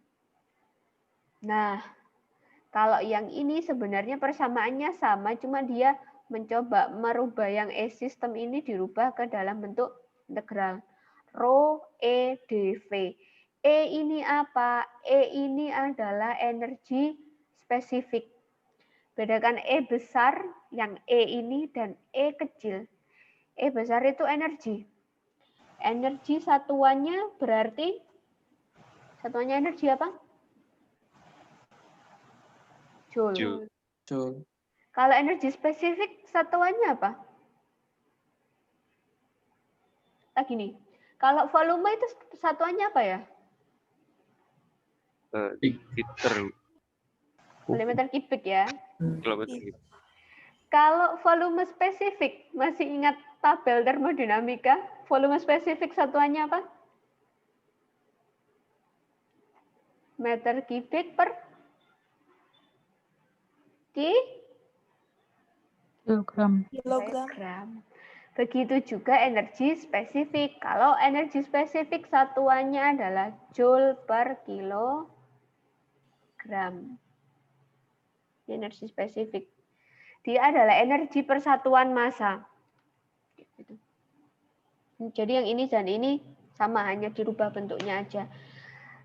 Speaker 1: Nah, kalau yang ini sebenarnya persamaannya sama, cuma dia mencoba merubah yang E-system ini dirubah ke dalam bentuk integral. Rho E dV. E ini apa? E ini adalah energi spesifik. Bedakan E besar yang E ini dan E kecil. E besar itu energi. Energi satuannya berarti satuannya energi apa? Joule. Kalau energi spesifik satuannya apa? Gini, kalau volume itu satuannya apa ya?
Speaker 4: Liter,
Speaker 1: Milimeter kubik ya.
Speaker 4: kilometer gitu.
Speaker 1: Kalau volume spesifik, masih ingat tabel termodinamika? Volume spesifik satuannya apa? Meter kubik per
Speaker 6: Kilogram.
Speaker 1: kilogram. Begitu juga energi spesifik. Kalau energi spesifik satuannya adalah joule per kilogram. Energi spesifik. Dia adalah energi persatuan massa. Jadi yang ini dan ini sama, hanya dirubah bentuknya aja.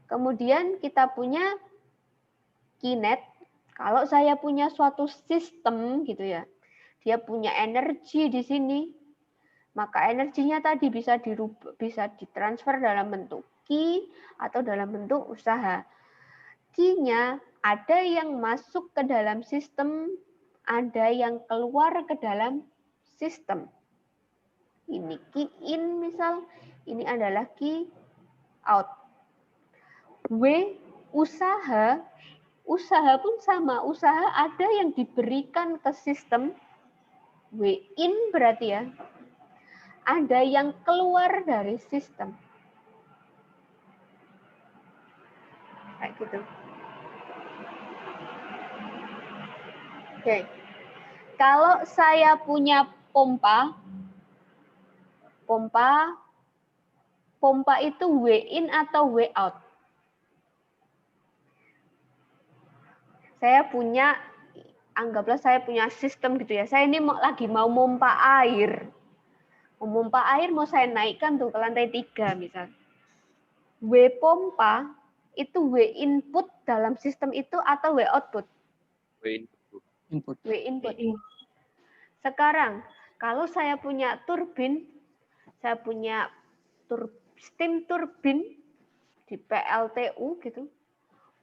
Speaker 1: Kemudian kita punya kinet. Kalau saya punya suatu sistem gitu ya, dia punya energi di sini, maka energinya tadi bisa dirubah, bisa ditransfer dalam bentuk Q atau dalam bentuk usaha. Q-nya ada yang masuk ke dalam sistem, ada yang keluar ke dalam sistem. Ini Q in misal, ini adalah Q out. W usaha, usaha pun sama, usaha ada yang diberikan ke sistem, W in berarti ya, ada yang keluar dari sistem. Kayak gitu. Oke. Kalau saya punya pompa itu W in atau W out? Saya punya, anggaplah saya punya sistem gitu ya. Saya ini lagi mau pompa air. Memompa air mau saya naikkan tuh ke lantai 3 misal. W pompa itu W input dalam sistem itu atau W output?
Speaker 5: Input.
Speaker 1: W input. Sekarang kalau saya punya turbin, saya punya steam turbin di PLTU gitu.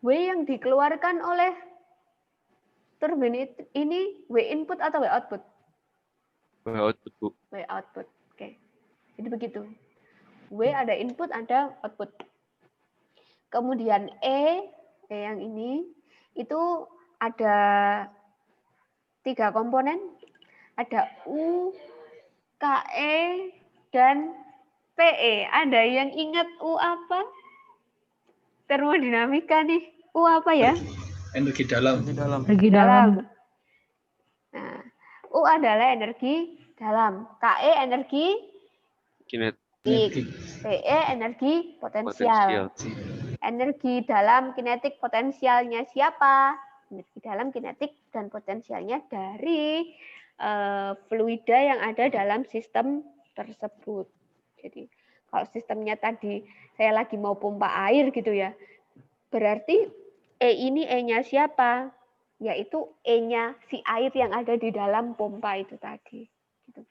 Speaker 1: W yang dikeluarkan oleh turbin ini W input atau W output?
Speaker 4: W output, Bu.
Speaker 1: W output. Oke. Jadi begitu. W ada input, ada output. Kemudian E yang ini itu ada 3 komponen. Ada U, KE, dan PE. Ada yang ingat U apa? Termodinamika nih. U apa ya?
Speaker 2: Energi dalam.
Speaker 6: Energi dalam.
Speaker 1: Nah, U adalah energi dalam. KE energi
Speaker 4: Kinetik.
Speaker 1: PE energi potensial. Energi dalam kinetik potensialnya siapa? Energi dalam kinetik dan potensialnya dari fluida yang ada dalam sistem tersebut. Jadi kalau sistemnya tadi saya lagi mau pompa air gitu ya, berarti E ini E-nya siapa? Yaitu E-nya si air yang ada di dalam pompa itu tadi. Gitu.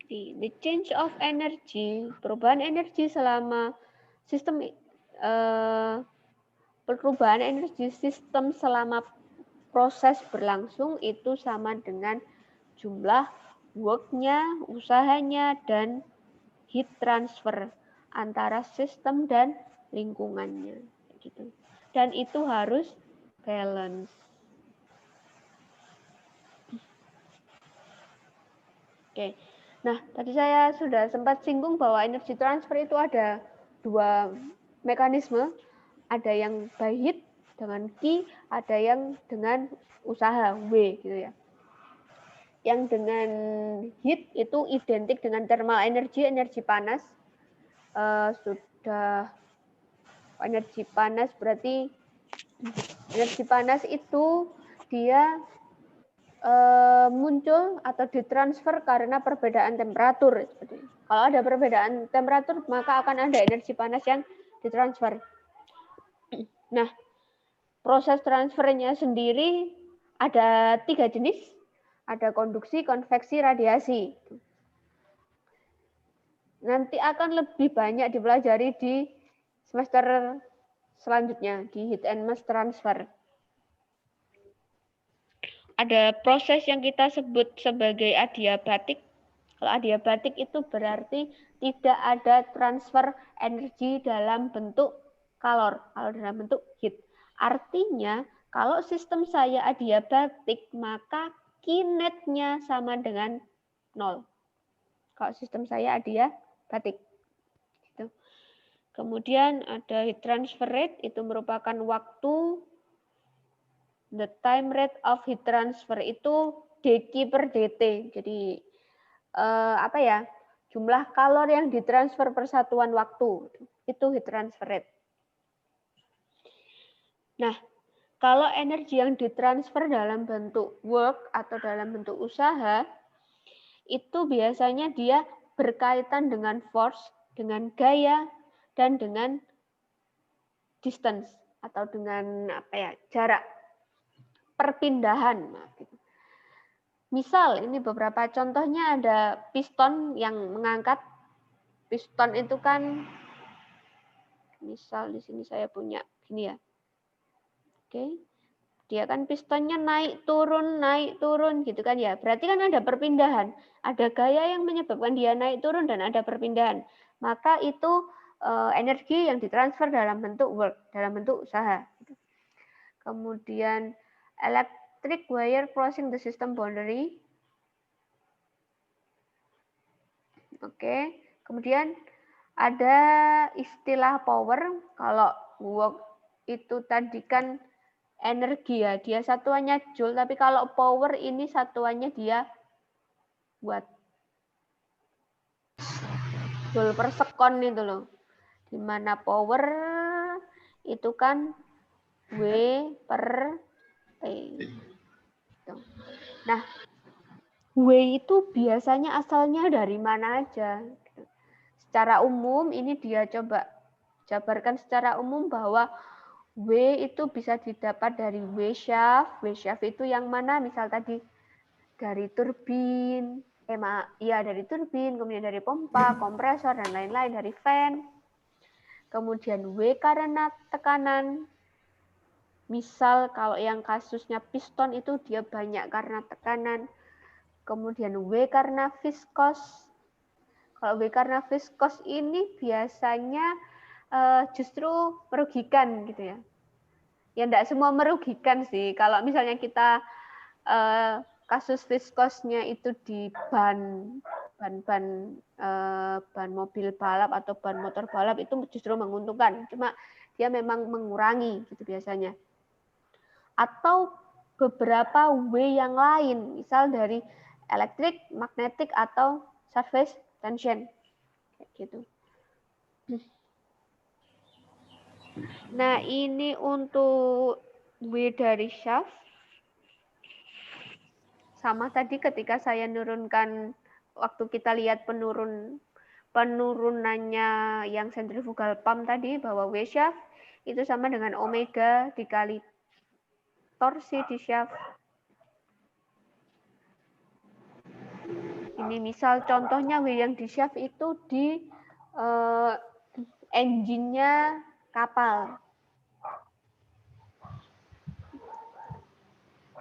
Speaker 1: The change of energy, perubahan energi selama sistem perubahan energi sistem selama proses berlangsung itu sama dengan jumlah work-nya, usahanya, dan heat transfer antara sistem dan lingkungannya. Gitu. Dan itu harus balance. Oke. Nah, tadi saya sudah sempat singgung bahwa energi transfer itu ada 2 mekanisme. Ada yang by heat dengan Q, ada yang dengan usaha W gitu ya. Yang dengan heat itu identik dengan thermal energy, energi panas. Sudah energi panas berarti energi panas itu dia muncul atau ditransfer karena perbedaan temperatur. Kalau ada perbedaan temperatur, maka akan ada energi panas yang ditransfer. Nah, proses transfernya sendiri ada 3 jenis. Ada konduksi, konveksi, radiasi. Nanti akan lebih banyak dipelajari di semester selanjutnya, di heat and mass transfer. ada proses yang kita sebut sebagai adiabatik. Kalau adiabatik itu berarti tidak ada transfer energi dalam bentuk kalor, kalau dalam bentuk heat. Artinya kalau sistem saya adiabatik maka kinetnya sama dengan 0. Kalau sistem saya adiabatik. Gitu. Kemudian ada heat transfer rate, itu merupakan waktu. The time rate of heat transfer itu dq per dt. Jadi apa ya? Jumlah kalor yang ditransfer per satuan waktu itu heat transfer rate. Nah, kalau energi yang ditransfer dalam bentuk work atau dalam bentuk usaha itu biasanya dia berkaitan dengan force, dengan gaya, dan dengan distance atau dengan apa ya, jarak perpindahan. Misal ini beberapa contohnya, ada piston yang mengangkat. Piston itu kan misal di sini saya punya gini ya. Oke. Dia kan pistonnya naik turun gitu kan ya. Berarti kan ada perpindahan. Ada gaya yang menyebabkan dia naik turun dan ada perpindahan. Maka itu energi yang ditransfer dalam bentuk work, dalam bentuk usaha. Kemudian electric wire crossing the system boundary. Oke. Kemudian ada istilah power. Kalau work itu tadi kan energi ya, dia satuannya joule, tapi kalau power ini satuannya dia watt. Joule per sekon itu loh. Dimana power itu kan W per T. Nah, W itu biasanya asalnya dari mana aja? Secara umum ini dia coba jabarkan secara umum bahwa W itu bisa didapat dari W shaft. W shaft itu yang mana? Misal tadi dari turbin, dari turbin, kemudian dari pompa, kompresor, dan lain-lain, dari fan. Kemudian W karena tekanan. Misal kalau yang kasusnya piston itu dia banyak karena tekanan. Kemudian W karena viskos. Kalau W karena viskos ini biasanya justru merugikan gitu ya. Ya enggak semua merugikan sih. Kalau misalnya kita kasus viskosnya itu di ban mobil balap atau ban motor balap itu justru menguntungkan. Cuma dia memang mengurangi gitu biasanya. Atau beberapa W yang lain, misal dari elektrik, magnetik atau surface tension. Kayak gitu. Nah, ini untuk W dari shaft. Sama tadi ketika saya nurunkan, waktu kita lihat penurunannya yang centrifugal pump tadi, bahwa W shaft itu sama dengan omega dikali torsi di shaft. Ini misal contohnya W yang di shaft itu di engine-nya kapal.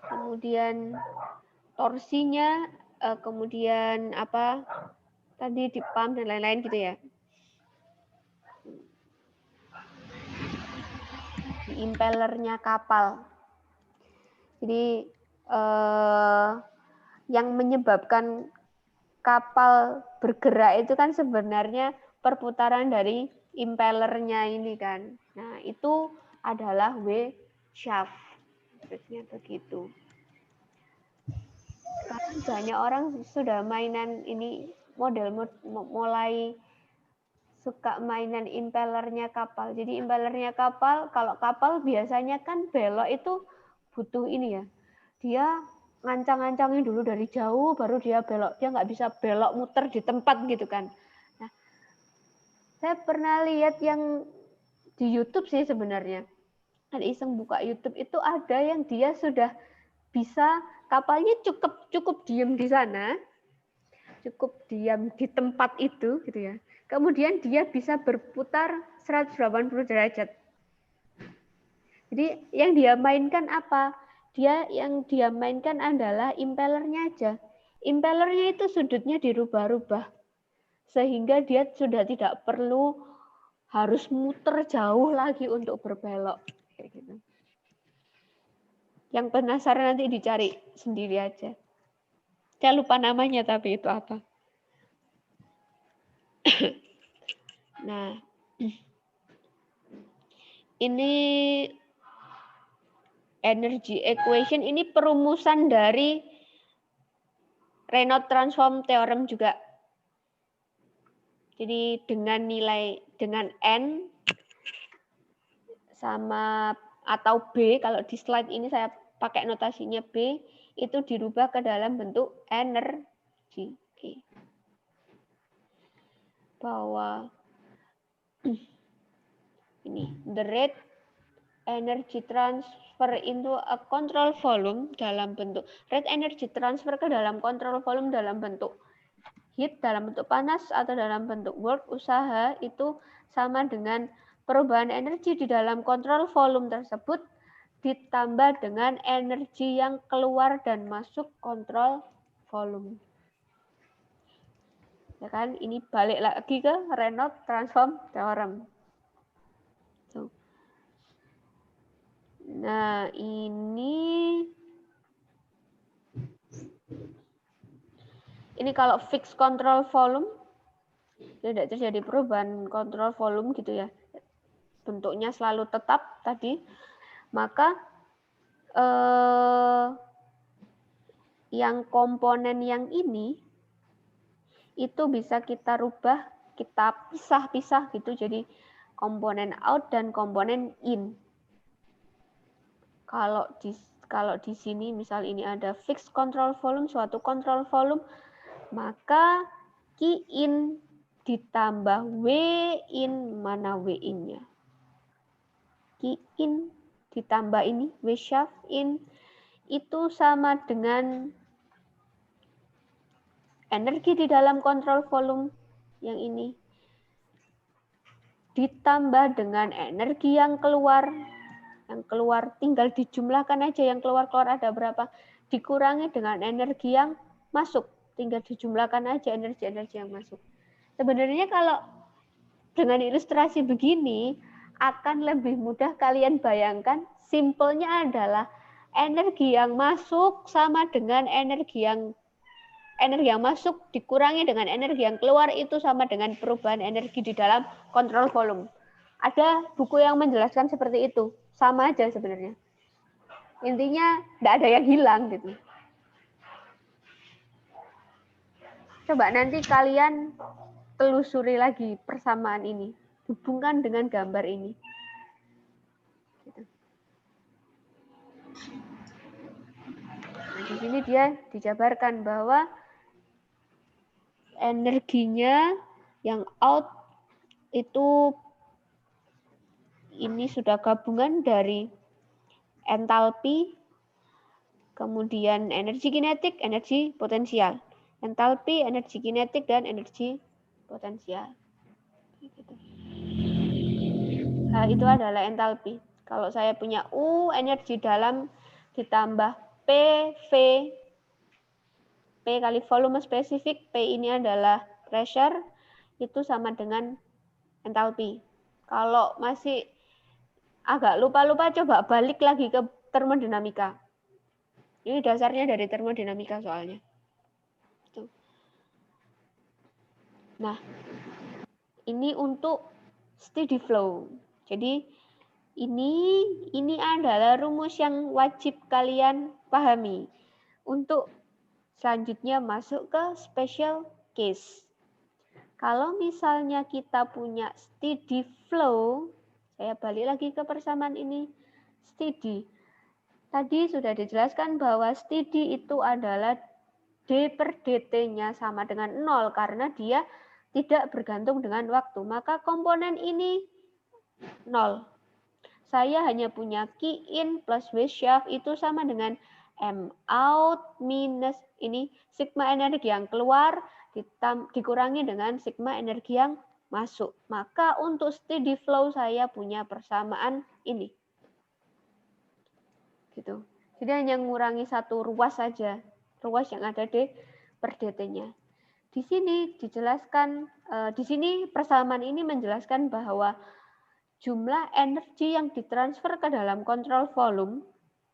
Speaker 1: Kemudian torsinya, kemudian apa tadi di pump dan lain-lain gitu ya. Di impellernya kapal. Jadi yang menyebabkan kapal bergerak itu kan sebenarnya perputaran dari impellernya ini kan. Nah, itu adalah W shaft. Terusnya begitu. Sekarang banyak orang sudah mainan ini mulai suka mainan impellernya kapal. Jadi impellernya kapal, kalau kapal biasanya kan belok itu butuh ini ya. Dia ngancang-ngancangin dulu dari jauh, baru dia belok. Dia nggak bisa belok muter di tempat gitu kan. Nah, saya pernah lihat yang di YouTube sih sebenarnya. Ada iseng buka YouTube itu ada yang dia sudah bisa kapalnya cukup diam di sana, cukup diam di tempat itu gitu ya. Kemudian dia bisa berputar 180 derajat. Jadi yang dia mainkan apa? yang dia mainkan adalah impellernya aja. Impellernya itu sudutnya dirubah-rubah. Sehingga dia sudah tidak perlu harus muter jauh lagi untuk berbelok. Kayak gitu. Yang penasaran nanti dicari sendiri aja. Saya lupa namanya tapi itu apa. Nah, ini energy equation, ini perumusan dari Reynolds transform theorem juga. Jadi dengan N sama atau B, kalau di slide ini saya pakai notasinya B, itu dirubah ke dalam bentuk energi. Bahwa ini the rate energy transfer into a control volume dalam bentuk rate energy transfer ke dalam control volume dalam bentuk heat, dalam bentuk panas atau dalam bentuk work, usaha, itu sama dengan perubahan energi di dalam kontrol volume tersebut ditambah dengan energi yang keluar dan masuk kontrol volume. Ya kan, ini balik lagi ke Reynolds transform theorem. Tuh. Nah, ini kalau fixed control volume tidak terjadi perubahan kontrol volume gitu ya. Bentuknya selalu tetap tadi. Maka yang komponen yang ini itu bisa kita rubah, kita pisah-pisah gitu, jadi komponen out dan komponen in. Kalau di sini misal ini ada fixed control volume, suatu control volume, maka Q in ditambah W in, mana W in-nya? Q in ditambah ini W shaft in itu sama dengan energi di dalam kontrol volume yang ini ditambah dengan energi yang keluar tinggal dijumlahkan aja, yang keluar ada berapa, dikurangi dengan energi yang masuk, tinggal dijumlahkan aja energi yang masuk. Sebenarnya kalau dengan ilustrasi begini akan lebih mudah kalian bayangkan. Simpelnya adalah energi yang masuk sama dengan energi yang masuk dikurangi dengan energi yang keluar itu sama dengan perubahan energi di dalam kontrol volume. Ada buku yang menjelaskan seperti itu, sama aja sebenarnya. Intinya tidak ada yang hilang gitu. Coba nanti kalian telusuri lagi persamaan ini, hubungkan dengan gambar ini. Gitu. Nah, di sini dia dijabarkan bahwa energinya yang out itu ini sudah gabungan dari entalpi, kemudian energi kinetik, energi potensial. Entalpi, energi kinetik, dan energi potensial. Nah, itu adalah entalpi. Kalau saya punya U, energi dalam ditambah PV, P kali volume spesifik, P ini adalah pressure, itu sama dengan entalpi. Kalau masih agak lupa-lupa, coba balik lagi ke termodinamika. Ini dasarnya dari termodinamika soalnya. Tuh. Nah, ini untuk steady flow. Jadi ini adalah rumus yang wajib kalian pahami untuk selanjutnya masuk ke special case. Kalau misalnya kita punya steady flow, saya balik lagi ke persamaan ini, steady. Tadi sudah dijelaskan bahwa steady itu adalah D per dt-nya sama dengan 0 karena dia tidak bergantung dengan waktu. Maka komponen ini 0. Saya hanya punya Q in plus W shaft itu sama dengan M out minus ini sigma energi yang keluar dikurangi dengan sigma energi yang masuk. Maka untuk steady flow saya punya persamaan ini. Gitu. Jadi hanya mengurangi satu ruas saja, ruas yang ada di per dt-nya. Di sini dijelaskan, di sini persamaan ini menjelaskan bahwa jumlah energi yang ditransfer ke dalam kontrol volume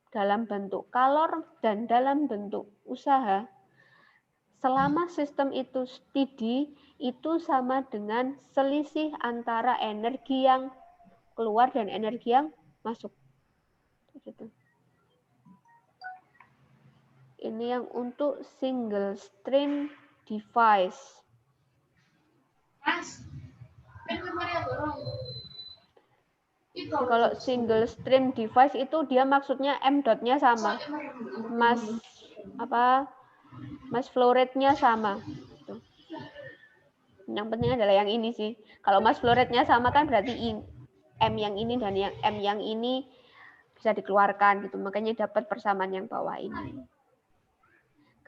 Speaker 1: dalam bentuk kalor dan dalam bentuk usaha selama sistem itu steady itu sama dengan selisih antara energi yang keluar dan energi yang masuk. Gitu. Ini yang untuk single stream device. Kalau single stream device itu dia maksudnya M dot-nya sama. Mass flow rate-nya sama. Yang penting adalah yang ini sih. Kalau mass flow rate-nya sama kan berarti M yang ini dan yang M yang ini bisa dikeluarkan gitu. Makanya dapat persamaan yang bawah ini.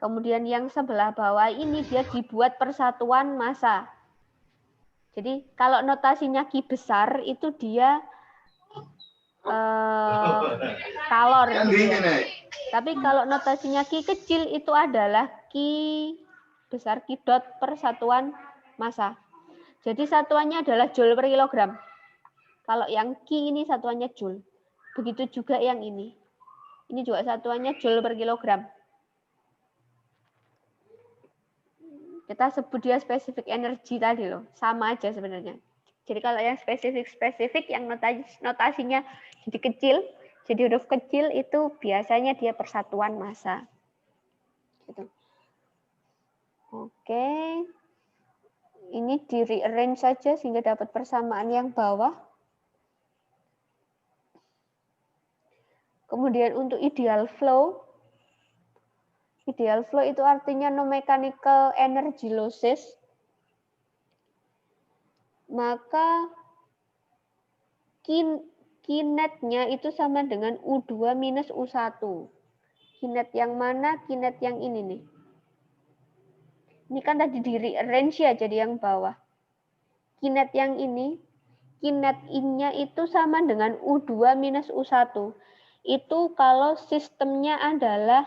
Speaker 1: Kemudian yang sebelah bawah ini dia dibuat persatuan massa. Jadi kalau notasinya Q besar itu dia kalor. Tapi kalau notasinya Q kecil itu adalah Q besar Q dot persatuan massa. Jadi satuannya adalah joule per kilogram. Kalau yang Q ini satuannya joule. Begitu juga yang ini. Ini juga satuannya joule per kilogram. Kita sebut dia spesifik energi tadi loh. Sama aja sebenarnya. Jadi kalau yang spesifik yang notasinya jadi kecil, jadi huruf kecil itu biasanya dia persatuan massa. Gitu. Oke. Ini di rearrange saja sehingga dapat persamaan yang bawah. Kemudian untuk ideal flow itu artinya no mechanical energy losses. Maka kinet-nya itu sama dengan U2 minus U1. Kinet yang mana? Kinet yang ini nih. Ini kan tadi di rearrange ya jadi yang bawah. Kinet yang ini, kinet in-nya itu sama dengan U2 minus U1. Itu kalau sistemnya adalah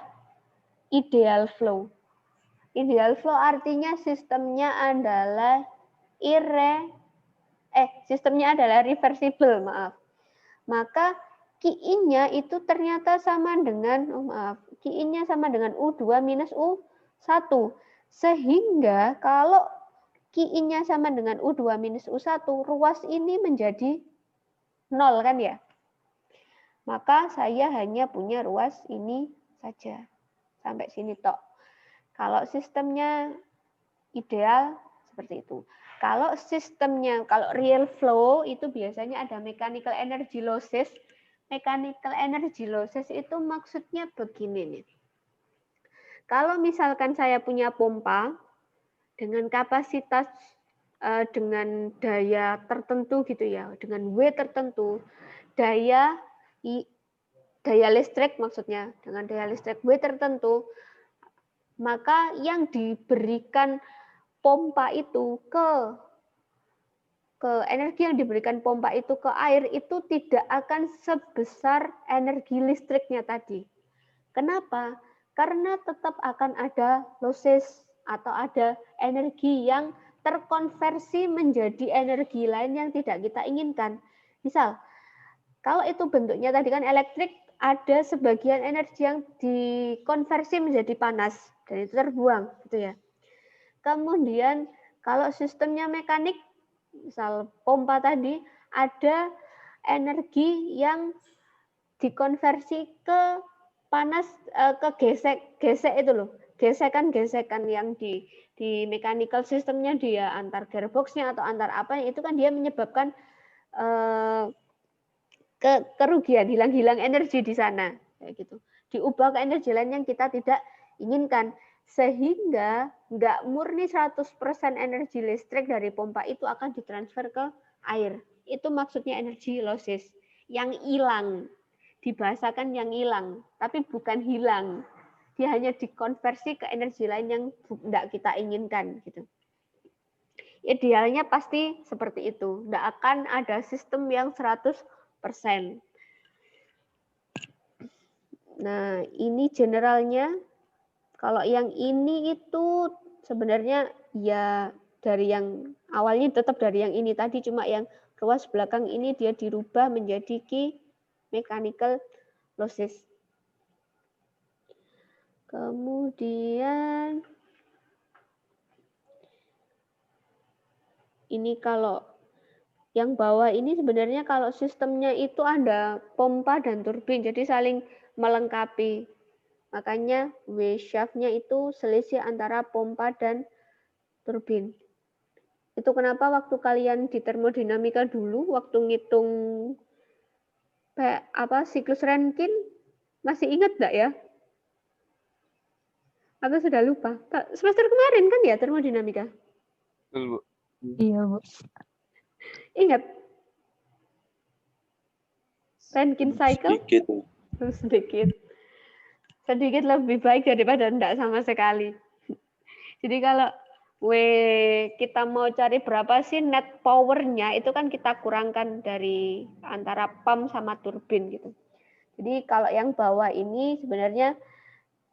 Speaker 1: ideal flow. Ideal flow artinya sistemnya adalah sistemnya adalah reversible, maaf. Maka Qin-nya itu ternyata sama dengan, Qin-nya sama dengan U2 minus U1. Sehingga kalau Qin-nya sama dengan U2 minus U1, ruas ini menjadi 0 kan ya? Maka saya hanya punya ruas ini saja. Sampai sini tok. Kalau sistemnya ideal seperti itu. Kalau sistemnya, kalau real flow itu biasanya ada mechanical energy losses. Mechanical energy losses itu maksudnya begini nih. Kalau misalkan saya punya pompa dengan kapasitas dengan daya tertentu gitu ya, dengan W tertentu, daya listrik maksudnya, dengan daya listrik W tertentu, maka yang diberikan pompa itu ke energi yang diberikan pompa itu ke air itu tidak akan sebesar energi listriknya tadi. Kenapa? Karena tetap akan ada losses atau ada energi yang terkonversi menjadi energi lain yang tidak kita inginkan. Misal, kalau itu bentuknya tadi kan elektrik, ada sebagian energi yang dikonversi menjadi panas dan itu terbuang, gitu ya. Kemudian kalau sistemnya mekanik, misal pompa tadi, ada energi yang dikonversi ke panas, ke gesek itu loh, gesekan yang di mechanical systemnya dia antar gearboxnya atau antar apa itu kan dia menyebabkan kerugian, hilang energi di sana, kayak gitu. Diubah ke energi lain yang kita tidak inginkan, sehingga nggak murni 100% energi listrik dari pompa itu akan ditransfer ke air. Itu maksudnya energi losses, yang hilang. Dibahasakan yang hilang, tapi bukan hilang. Dia hanya dikonversi ke energi lain yang tidak kita inginkan. Gitu. Idealnya pasti seperti itu. Tidak akan ada sistem yang 100%. Nah, ini generalnya. Kalau yang ini itu sebenarnya ya dari yang awalnya tetap dari yang ini tadi, cuma yang ruas belakang ini dia dirubah menjadi key mechanical losses. Kemudian ini kalau yang bawah ini sebenarnya kalau sistemnya itu ada pompa dan turbin, jadi saling melengkapi. Makanya W shaft-nya itu selisih antara pompa dan turbin. Itu kenapa waktu kalian di termodinamika dulu, waktu ngitung siklus Rankine, masih ingat nggak ya? Atau sudah lupa? Semester kemarin kan ya termodinamika?
Speaker 4: Betul, Bu.
Speaker 6: Iya, Bu.
Speaker 1: Ingat? Rankine cycle?
Speaker 5: Sedikit.
Speaker 1: Sedikit lebih baik daripada enggak sama sekali. Jadi kalau kita mau cari berapa sih net power-nya, itu kan kita kurangkan dari antara pump sama turbin gitu. Jadi kalau yang bawah ini sebenarnya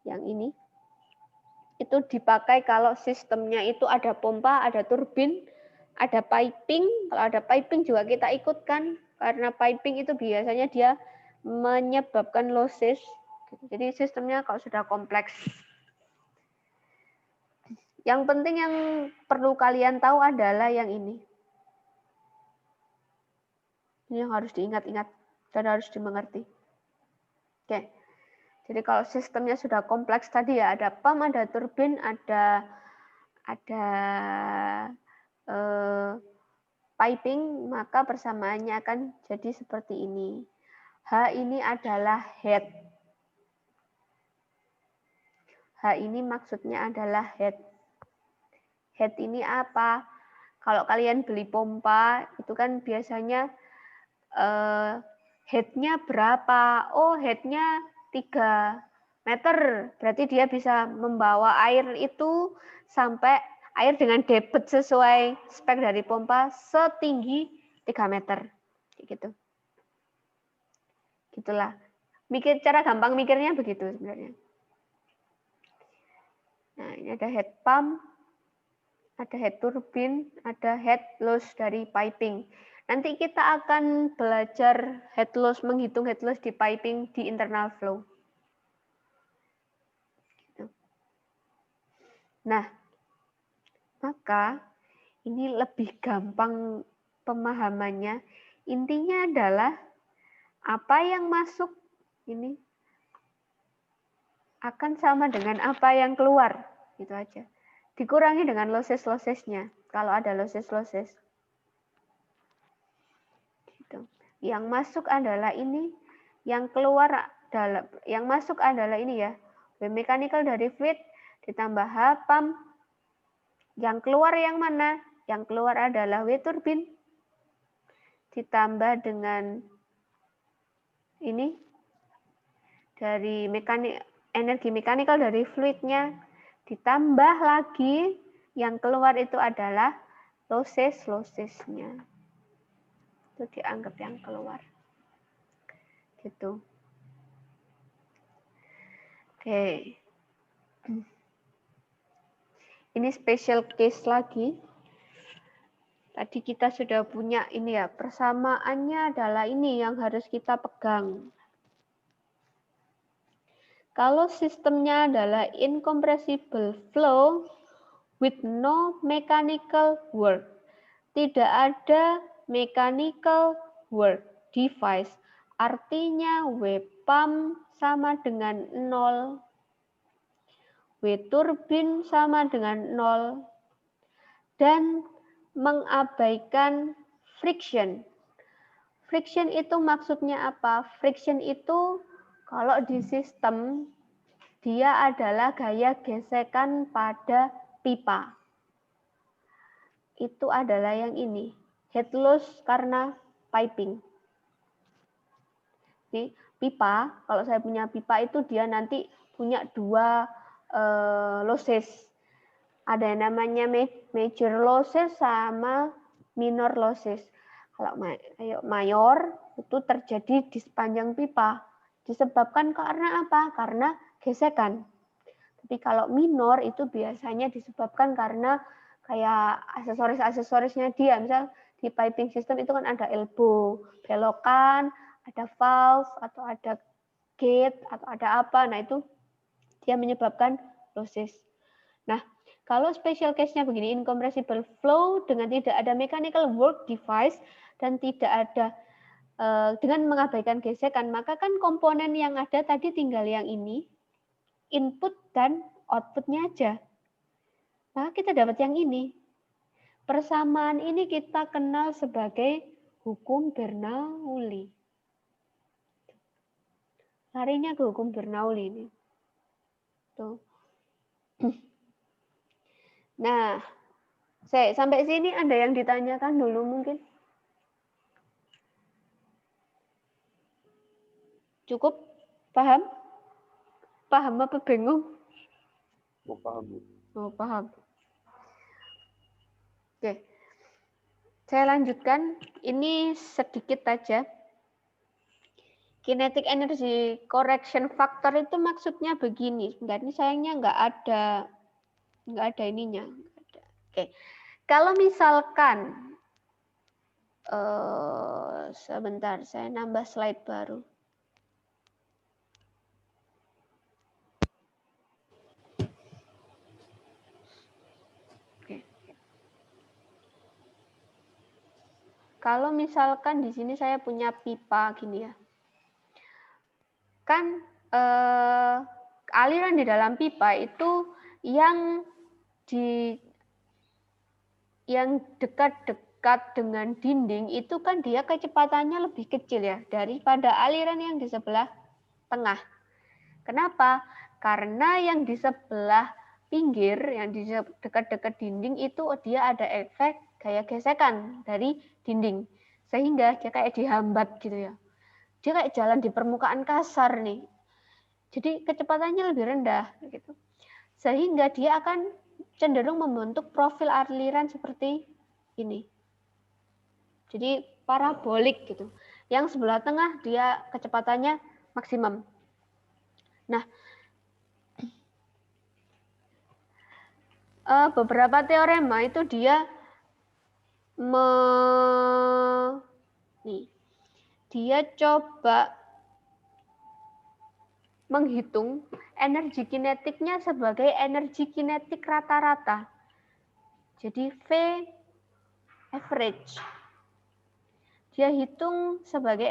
Speaker 1: yang ini itu dipakai kalau sistemnya itu ada pompa, ada turbin, ada piping. Kalau ada piping juga kita ikutkan karena piping itu biasanya dia menyebabkan losses. Jadi sistemnya kalau sudah kompleks. Yang penting yang perlu kalian tahu adalah yang ini. Ini yang harus diingat-ingat dan harus dimengerti. Oke. Jadi kalau sistemnya sudah kompleks tadi ya, ada pump, ada turbin, ada piping, maka persamaannya akan jadi seperti ini. H ini adalah head. H ini maksudnya adalah head. Head ini apa? Kalau kalian beli pompa, itu kan biasanya headnya berapa? Oh, headnya 3 meter. Berarti dia bisa membawa air itu sampai air dengan debit sesuai spek dari pompa setinggi 3 meter. Gitu. Gitulah. Cara gampang mikirnya begitu sebenarnya. Nah, ini ada head pump, ada head turbin, ada head loss dari piping. Nanti kita akan belajar head loss, menghitung head loss di piping di internal flow. Nah, maka ini lebih gampang pemahamannya. Intinya adalah apa yang masuk ini akan sama dengan apa yang keluar, gitu aja. Dikurangi dengan losses-lossesnya, kalau ada losses-losses. Gitu. Yang masuk adalah ini, yang keluar yang masuk adalah ini ya, W mechanical dari fluid ditambah H pump. Yang keluar yang mana? Yang keluar adalah W turbin ditambah dengan ini dari energi mekanikal dari fluidnya, ditambah lagi yang keluar itu adalah losses-lossesnya. Itu dianggap yang keluar. Gitu. Oke. Ini special case lagi. Tadi kita sudah punya ini ya, persamaannya adalah ini yang harus kita pegang. Kalau sistemnya adalah incompressible flow with no mechanical work, tidak ada mechanical work device, artinya W pump sama dengan 0, W turbin sama dengan 0, dan mengabaikan friction. Friction itu maksudnya apa? Friction itu kalau di sistem, dia adalah gaya gesekan pada pipa. Itu adalah yang ini. Head loss karena piping. Ini pipa, kalau saya punya pipa itu dia nanti punya 2 losses. Ada yang namanya major losses sama minor losses. Kalau mayor itu terjadi di sepanjang pipa. Disebabkan karena apa? Karena gesekan. Tapi kalau minor itu biasanya disebabkan karena kayak aksesoris-aksesorisnya dia. Misal di piping system itu kan ada elbow, belokan, ada valve, atau ada gate, atau ada apa. Nah itu dia menyebabkan losses. Nah, kalau special case-nya begini, incompressible flow dengan tidak ada mechanical work device dan tidak ada dengan mengabaikan gesekan, maka kan komponen yang ada tadi tinggal yang ini, input dan output-nya aja. Maka kita dapat yang ini. Persamaan ini kita kenal sebagai hukum Bernoulli. Larinya ke hukum Bernoulli ini. Tuh. Nah, sampai sini ada yang ditanyakan dulu mungkin? Cukup? Paham? Paham apa bingung?
Speaker 4: Oh, paham, Bu.
Speaker 1: Oh, paham. Oke. Saya lanjutkan. Ini sedikit saja. Kinetic energy correction factor itu maksudnya begini. Enggak, ini sayangnya enggak ada ininya. Oke. Kalau misalkan sebentar, saya nambah slide baru. Kalau misalkan di sini saya punya pipa gini ya, kan aliran di dalam pipa itu yang dekat-dekat dengan dinding itu kan dia kecepatannya lebih kecil ya daripada aliran yang di sebelah tengah. Kenapa? Karena yang di sebelah pinggir, yang di dekat-dekat dinding itu dia ada efek gaya gesekan dari dinding. Sehingga dia kayak dihambat gitu ya. Dia kayak jalan di permukaan kasar nih. Jadi kecepatannya lebih rendah gitu. Sehingga dia akan cenderung membentuk profil aliran seperti ini. Jadi parabolik gitu. Yang sebelah tengah dia kecepatannya maksimum. Nah, beberapa teorema itu dia dia coba menghitung energi kinetiknya sebagai energi kinetik rata-rata. Jadi V average. Dia hitung sebagai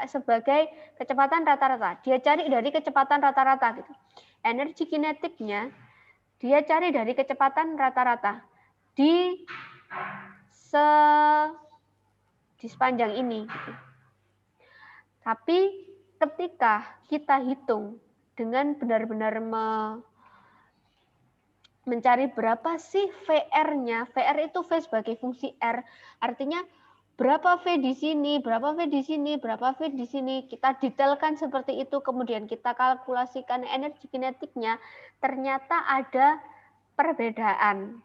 Speaker 1: sebagai kecepatan rata-rata. Dia cari dari kecepatan rata-rata gitu. Energi kinetiknya dia cari dari kecepatan rata-rata di sepanjang ini. Gitu. Tapi ketika kita hitung dengan benar-benar mencari berapa sih VR-nya, VR itu V sebagai fungsi R, artinya berapa V di sini, berapa V di sini, berapa V di sini, kita detailkan seperti itu, kemudian kita kalkulasikan energi kinetiknya, ternyata ada perbedaan.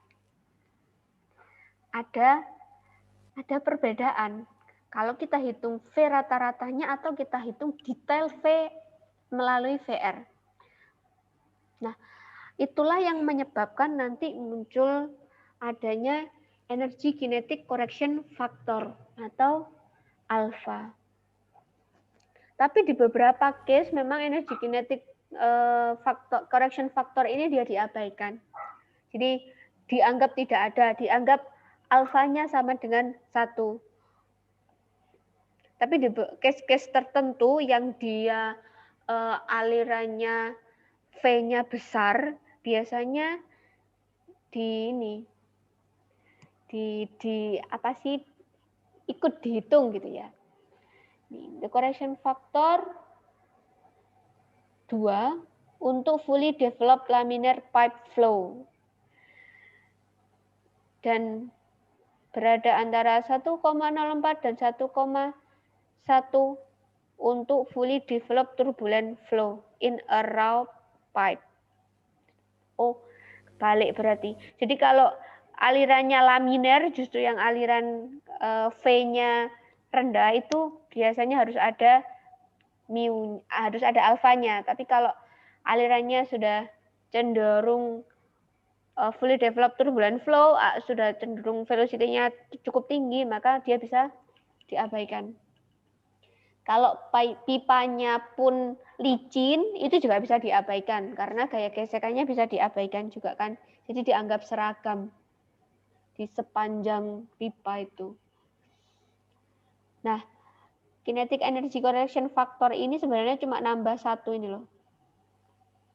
Speaker 1: Ada perbedaan. Kalau kita hitung V rata-ratanya atau kita hitung detail V melalui VR. Nah, itulah yang menyebabkan nanti muncul adanya energy kinetic correction factor atau alpha. Tapi di beberapa case memang energy kinetic correction factor ini dia diabaikan. Jadi dianggap tidak ada, dianggap alfanya sama dengan 1. Tapi di case-case tertentu yang dia alirannya V-nya besar, biasanya ikut dihitung gitu ya. The correction factor 2 untuk fully developed laminar pipe flow. Dan berada antara 1,04 dan 1,1 untuk fully developed turbulent flow in a raw pipe. Oh, balik berarti. Jadi kalau alirannya laminar, justru yang aliran V-nya rendah itu biasanya harus ada mu, harus ada alfanya. Tapi kalau alirannya sudah cenderung fully developed turbulent flow, sudah cenderung velocity-nya cukup tinggi, maka dia bisa diabaikan. Kalau pipanya pun licin, itu juga bisa diabaikan, karena gaya gesekannya bisa diabaikan juga kan. Jadi dianggap seragam di sepanjang pipa itu. Nah, kinetic energy correction factor ini sebenarnya cuma nambah 1 ini loh.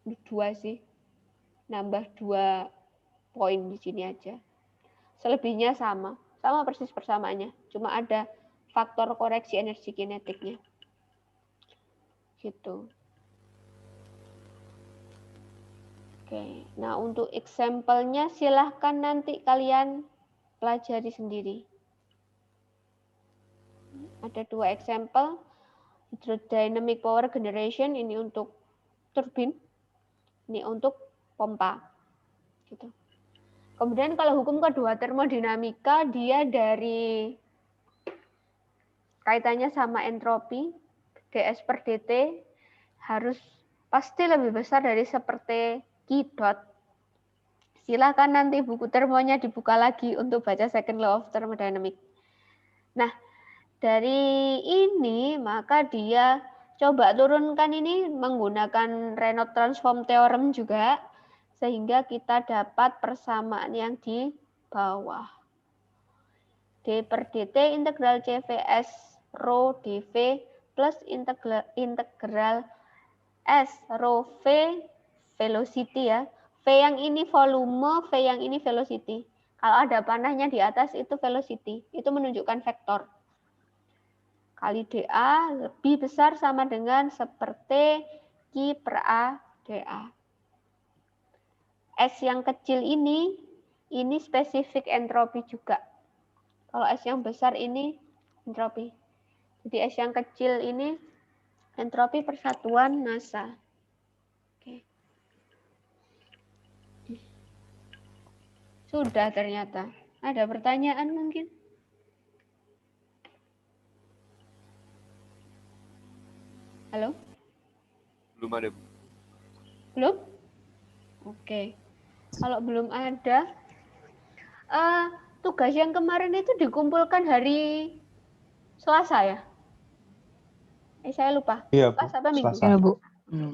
Speaker 1: 2 sih. Nambah 2 poin di sini aja. Selebihnya sama persis persamaannya. Cuma ada faktor koreksi energi kinetiknya. Gitu. Oke, nah untuk example-nya silahkan nanti kalian pelajari sendiri. Ada 2 example. Hydrodynamic power generation, ini untuk turbin, ini untuk pompa. Gitu. Kemudian kalau hukum kedua termodinamika, dia dari kaitannya sama entropi, ds per dt harus pasti lebih besar dari seperti Q dot. Silakan nanti buku termonya dibuka lagi untuk baca second law of thermodynamics. Nah, dari ini maka dia coba turunkan ini menggunakan Reynolds transform theorem juga, sehingga kita dapat persamaan yang di bawah. D per dt integral CVS rho dV plus integral S rho V velocity ya. V yang ini volume, V yang ini velocity. Kalau ada panahnya di atas itu velocity, itu menunjukkan vektor. Kali dA lebih besar sama dengan seperti Q per A dA. S yang kecil ini spesifik entropi juga. Kalau S yang besar ini entropi. Jadi S yang kecil ini entropi persatuan massa. Oke. Sudah ternyata. Ada pertanyaan mungkin? Halo?
Speaker 4: Belum ada, Bu.
Speaker 1: Belum? Oke. Kalau belum ada, tugas yang kemarin itu dikumpulkan hari Selasa ya? Saya lupa.
Speaker 8: Iya, Bu.
Speaker 1: Selasa apa Minggu?
Speaker 8: Selasa.
Speaker 6: Ya, Bu.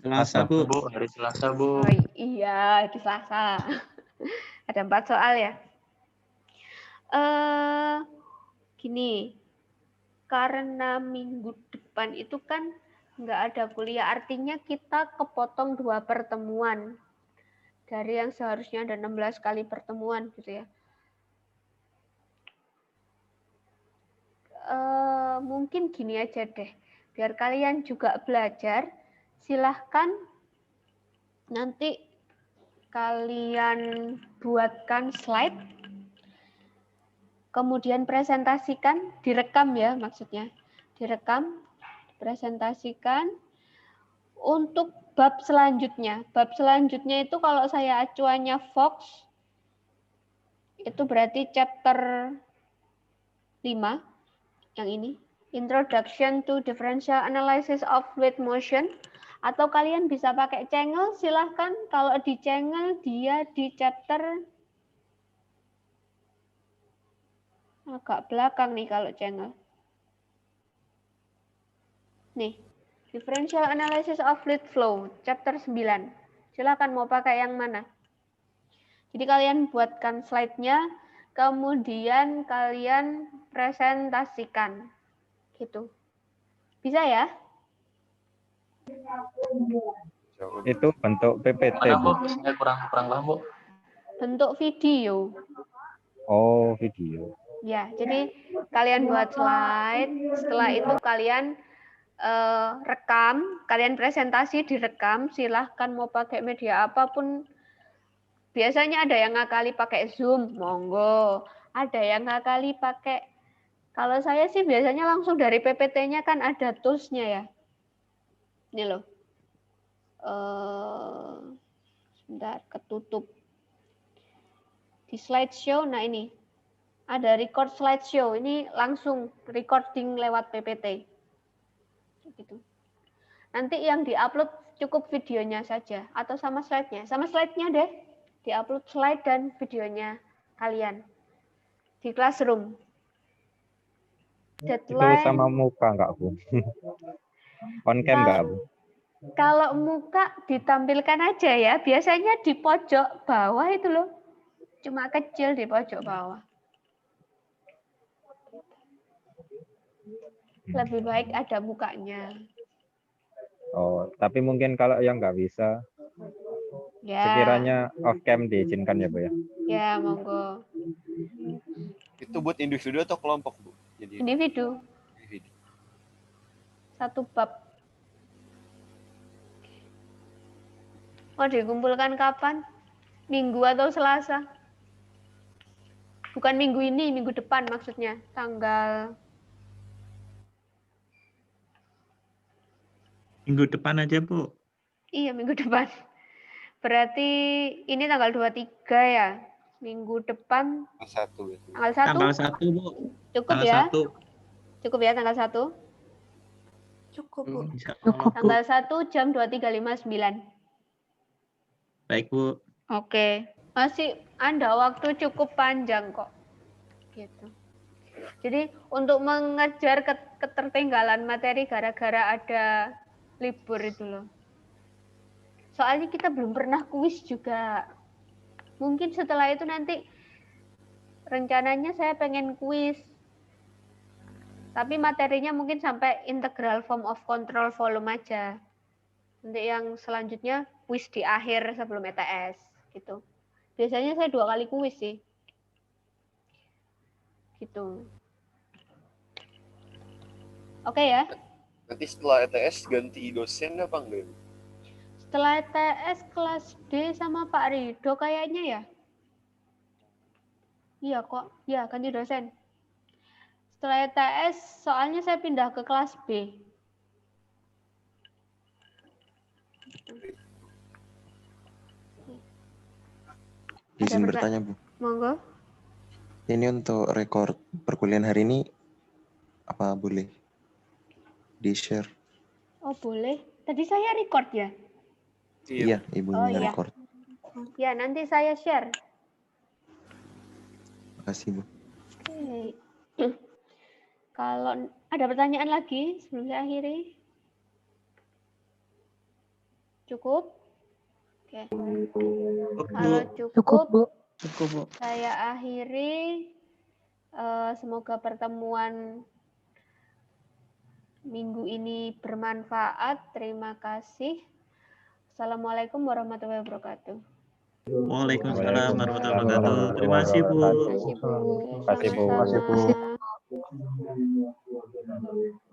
Speaker 7: Selasa, Bu.
Speaker 8: Hari Selasa, Bu.
Speaker 1: Oh, iya, di Selasa. Ada 4 soal ya. Gini, karena minggu depan itu kan nggak ada kuliah, artinya kita kepotong 2 pertemuan. Dari yang seharusnya ada 16 kali pertemuan gitu ya. Mungkin gini aja deh, biar kalian juga belajar, silahkan nanti kalian buatkan slide, kemudian presentasikan, direkam ya maksudnya, direkam, presentasikan untuk bab selanjutnya. Bab selanjutnya itu kalau saya acuannya Fox, itu berarti chapter 5, yang ini, Introduction to Differential Analysis of Fluid Motion, atau kalian bisa pakai Cengel, silahkan. Kalau di Cengel dia di chapter agak belakang nih kalau Cengel. Nih, Differential Analysis of Fluid Flow, chapter 9. Silahkan mau pakai yang mana. Jadi kalian buatkan slide-nya, kemudian kalian presentasikan. Gitu. Bisa ya?
Speaker 8: Itu bentuk PPT,
Speaker 10: Mana,
Speaker 8: Bu.
Speaker 10: Bu? Saya kurang paham, Bu.
Speaker 1: Bentuk video.
Speaker 8: Oh, video.
Speaker 1: Ya, jadi kalian buat slide, setelah itu kalian rekam, kalian presentasi direkam, silahkan mau pakai media apapun. Biasanya ada yang ngakali pakai Zoom, monggo. Ada yang ngakali pakai, kalau saya sih biasanya langsung dari PPT-nya kan ada tools-nya ya. Ini loh. Sebentar, ketutup. Di slideshow, nah ini. Ada record slideshow, ini langsung recording lewat PPT. Gitu. Nanti yang diupload cukup videonya saja atau sama slide-nya. Sama slide-nya deh. Diupload slide dan videonya kalian di Classroom.
Speaker 8: Itu
Speaker 1: Deadline
Speaker 8: sama muka enggak, Bu? On cam enggak, Bu?
Speaker 1: kalau muka ditampilkan aja ya. Biasanya di pojok bawah itu loh. Cuma kecil di pojok bawah. Lebih baik ada mukanya.
Speaker 8: Oh, tapi mungkin kalau yang nggak bisa,
Speaker 1: Ya,
Speaker 8: sekiranya off cam diizinkan ya, Bu ya?
Speaker 1: ya monggo.
Speaker 10: Itu buat individu atau kelompok, Bu? Jadi
Speaker 1: Individu.
Speaker 10: individu.
Speaker 1: Satu bab. Mau dikumpulkan kapan? Minggu atau Selasa? Bukan minggu ini, minggu depan maksudnya. Tanggal
Speaker 7: Minggu depan aja, Bu.
Speaker 1: Iya, minggu depan. Berarti ini tanggal 23 ya. Minggu depan
Speaker 10: Satu.
Speaker 1: tanggal 1.
Speaker 7: Tanggal 1, Bu.
Speaker 1: Cukup
Speaker 7: Tanggal
Speaker 1: ya?
Speaker 7: 1.
Speaker 1: Cukup ya tanggal 1?
Speaker 9: Cukup, Bu.
Speaker 7: Insya
Speaker 6: Cukup,
Speaker 7: Allah.
Speaker 6: Bu.
Speaker 1: Tanggal 1 jam 23.59.
Speaker 7: Baik, Bu.
Speaker 1: Oke. Masih ada waktu cukup panjang kok. Gitu. Jadi untuk mengejar ketertinggalan materi gara-gara ada libur itu loh. Soalnya kita belum pernah kuis juga. Mungkin setelah itu nanti rencananya saya pengen kuis. Tapi materinya mungkin sampai integral form of control volume aja. Nanti yang selanjutnya kuis di akhir sebelum ETS gitu. Biasanya saya 2 kali kuis sih. Gitu. Oke ya.
Speaker 10: Nanti setelah ETS ganti dosen apa enggak?
Speaker 1: Setelah ETS kelas D sama Pak Rido kayaknya ya. Iya kok. Ya, ganti dosen. Setelah ETS soalnya saya pindah ke kelas B.
Speaker 11: Izin bertanya, Bu.
Speaker 1: Monggo.
Speaker 11: Ini untuk rekor perkuliahan hari ini apa boleh di-share?
Speaker 1: Oh, boleh. Tadi saya record ya?
Speaker 11: Iya, Ibunya
Speaker 1: Oh, iya.
Speaker 11: record.
Speaker 1: Ya, nanti saya share.
Speaker 11: Makasih, Bu.
Speaker 1: Oke. Kalau ada pertanyaan lagi sebelum saya akhiri? Cukup? Oke. Kalau
Speaker 6: Cukup, Bu.
Speaker 7: Cukup, Bu.
Speaker 1: saya akhiri. Semoga pertemuan minggu ini bermanfaat. Terima kasih. Assalamualaikum warahmatullahi wabarakatuh.
Speaker 7: Waalaikumsalam warahmatullahi wabarakatuh. Terima kasih, Bu.
Speaker 1: Terima kasih, Bu.
Speaker 8: Terima kasih, Bu.
Speaker 1: Sama-sama.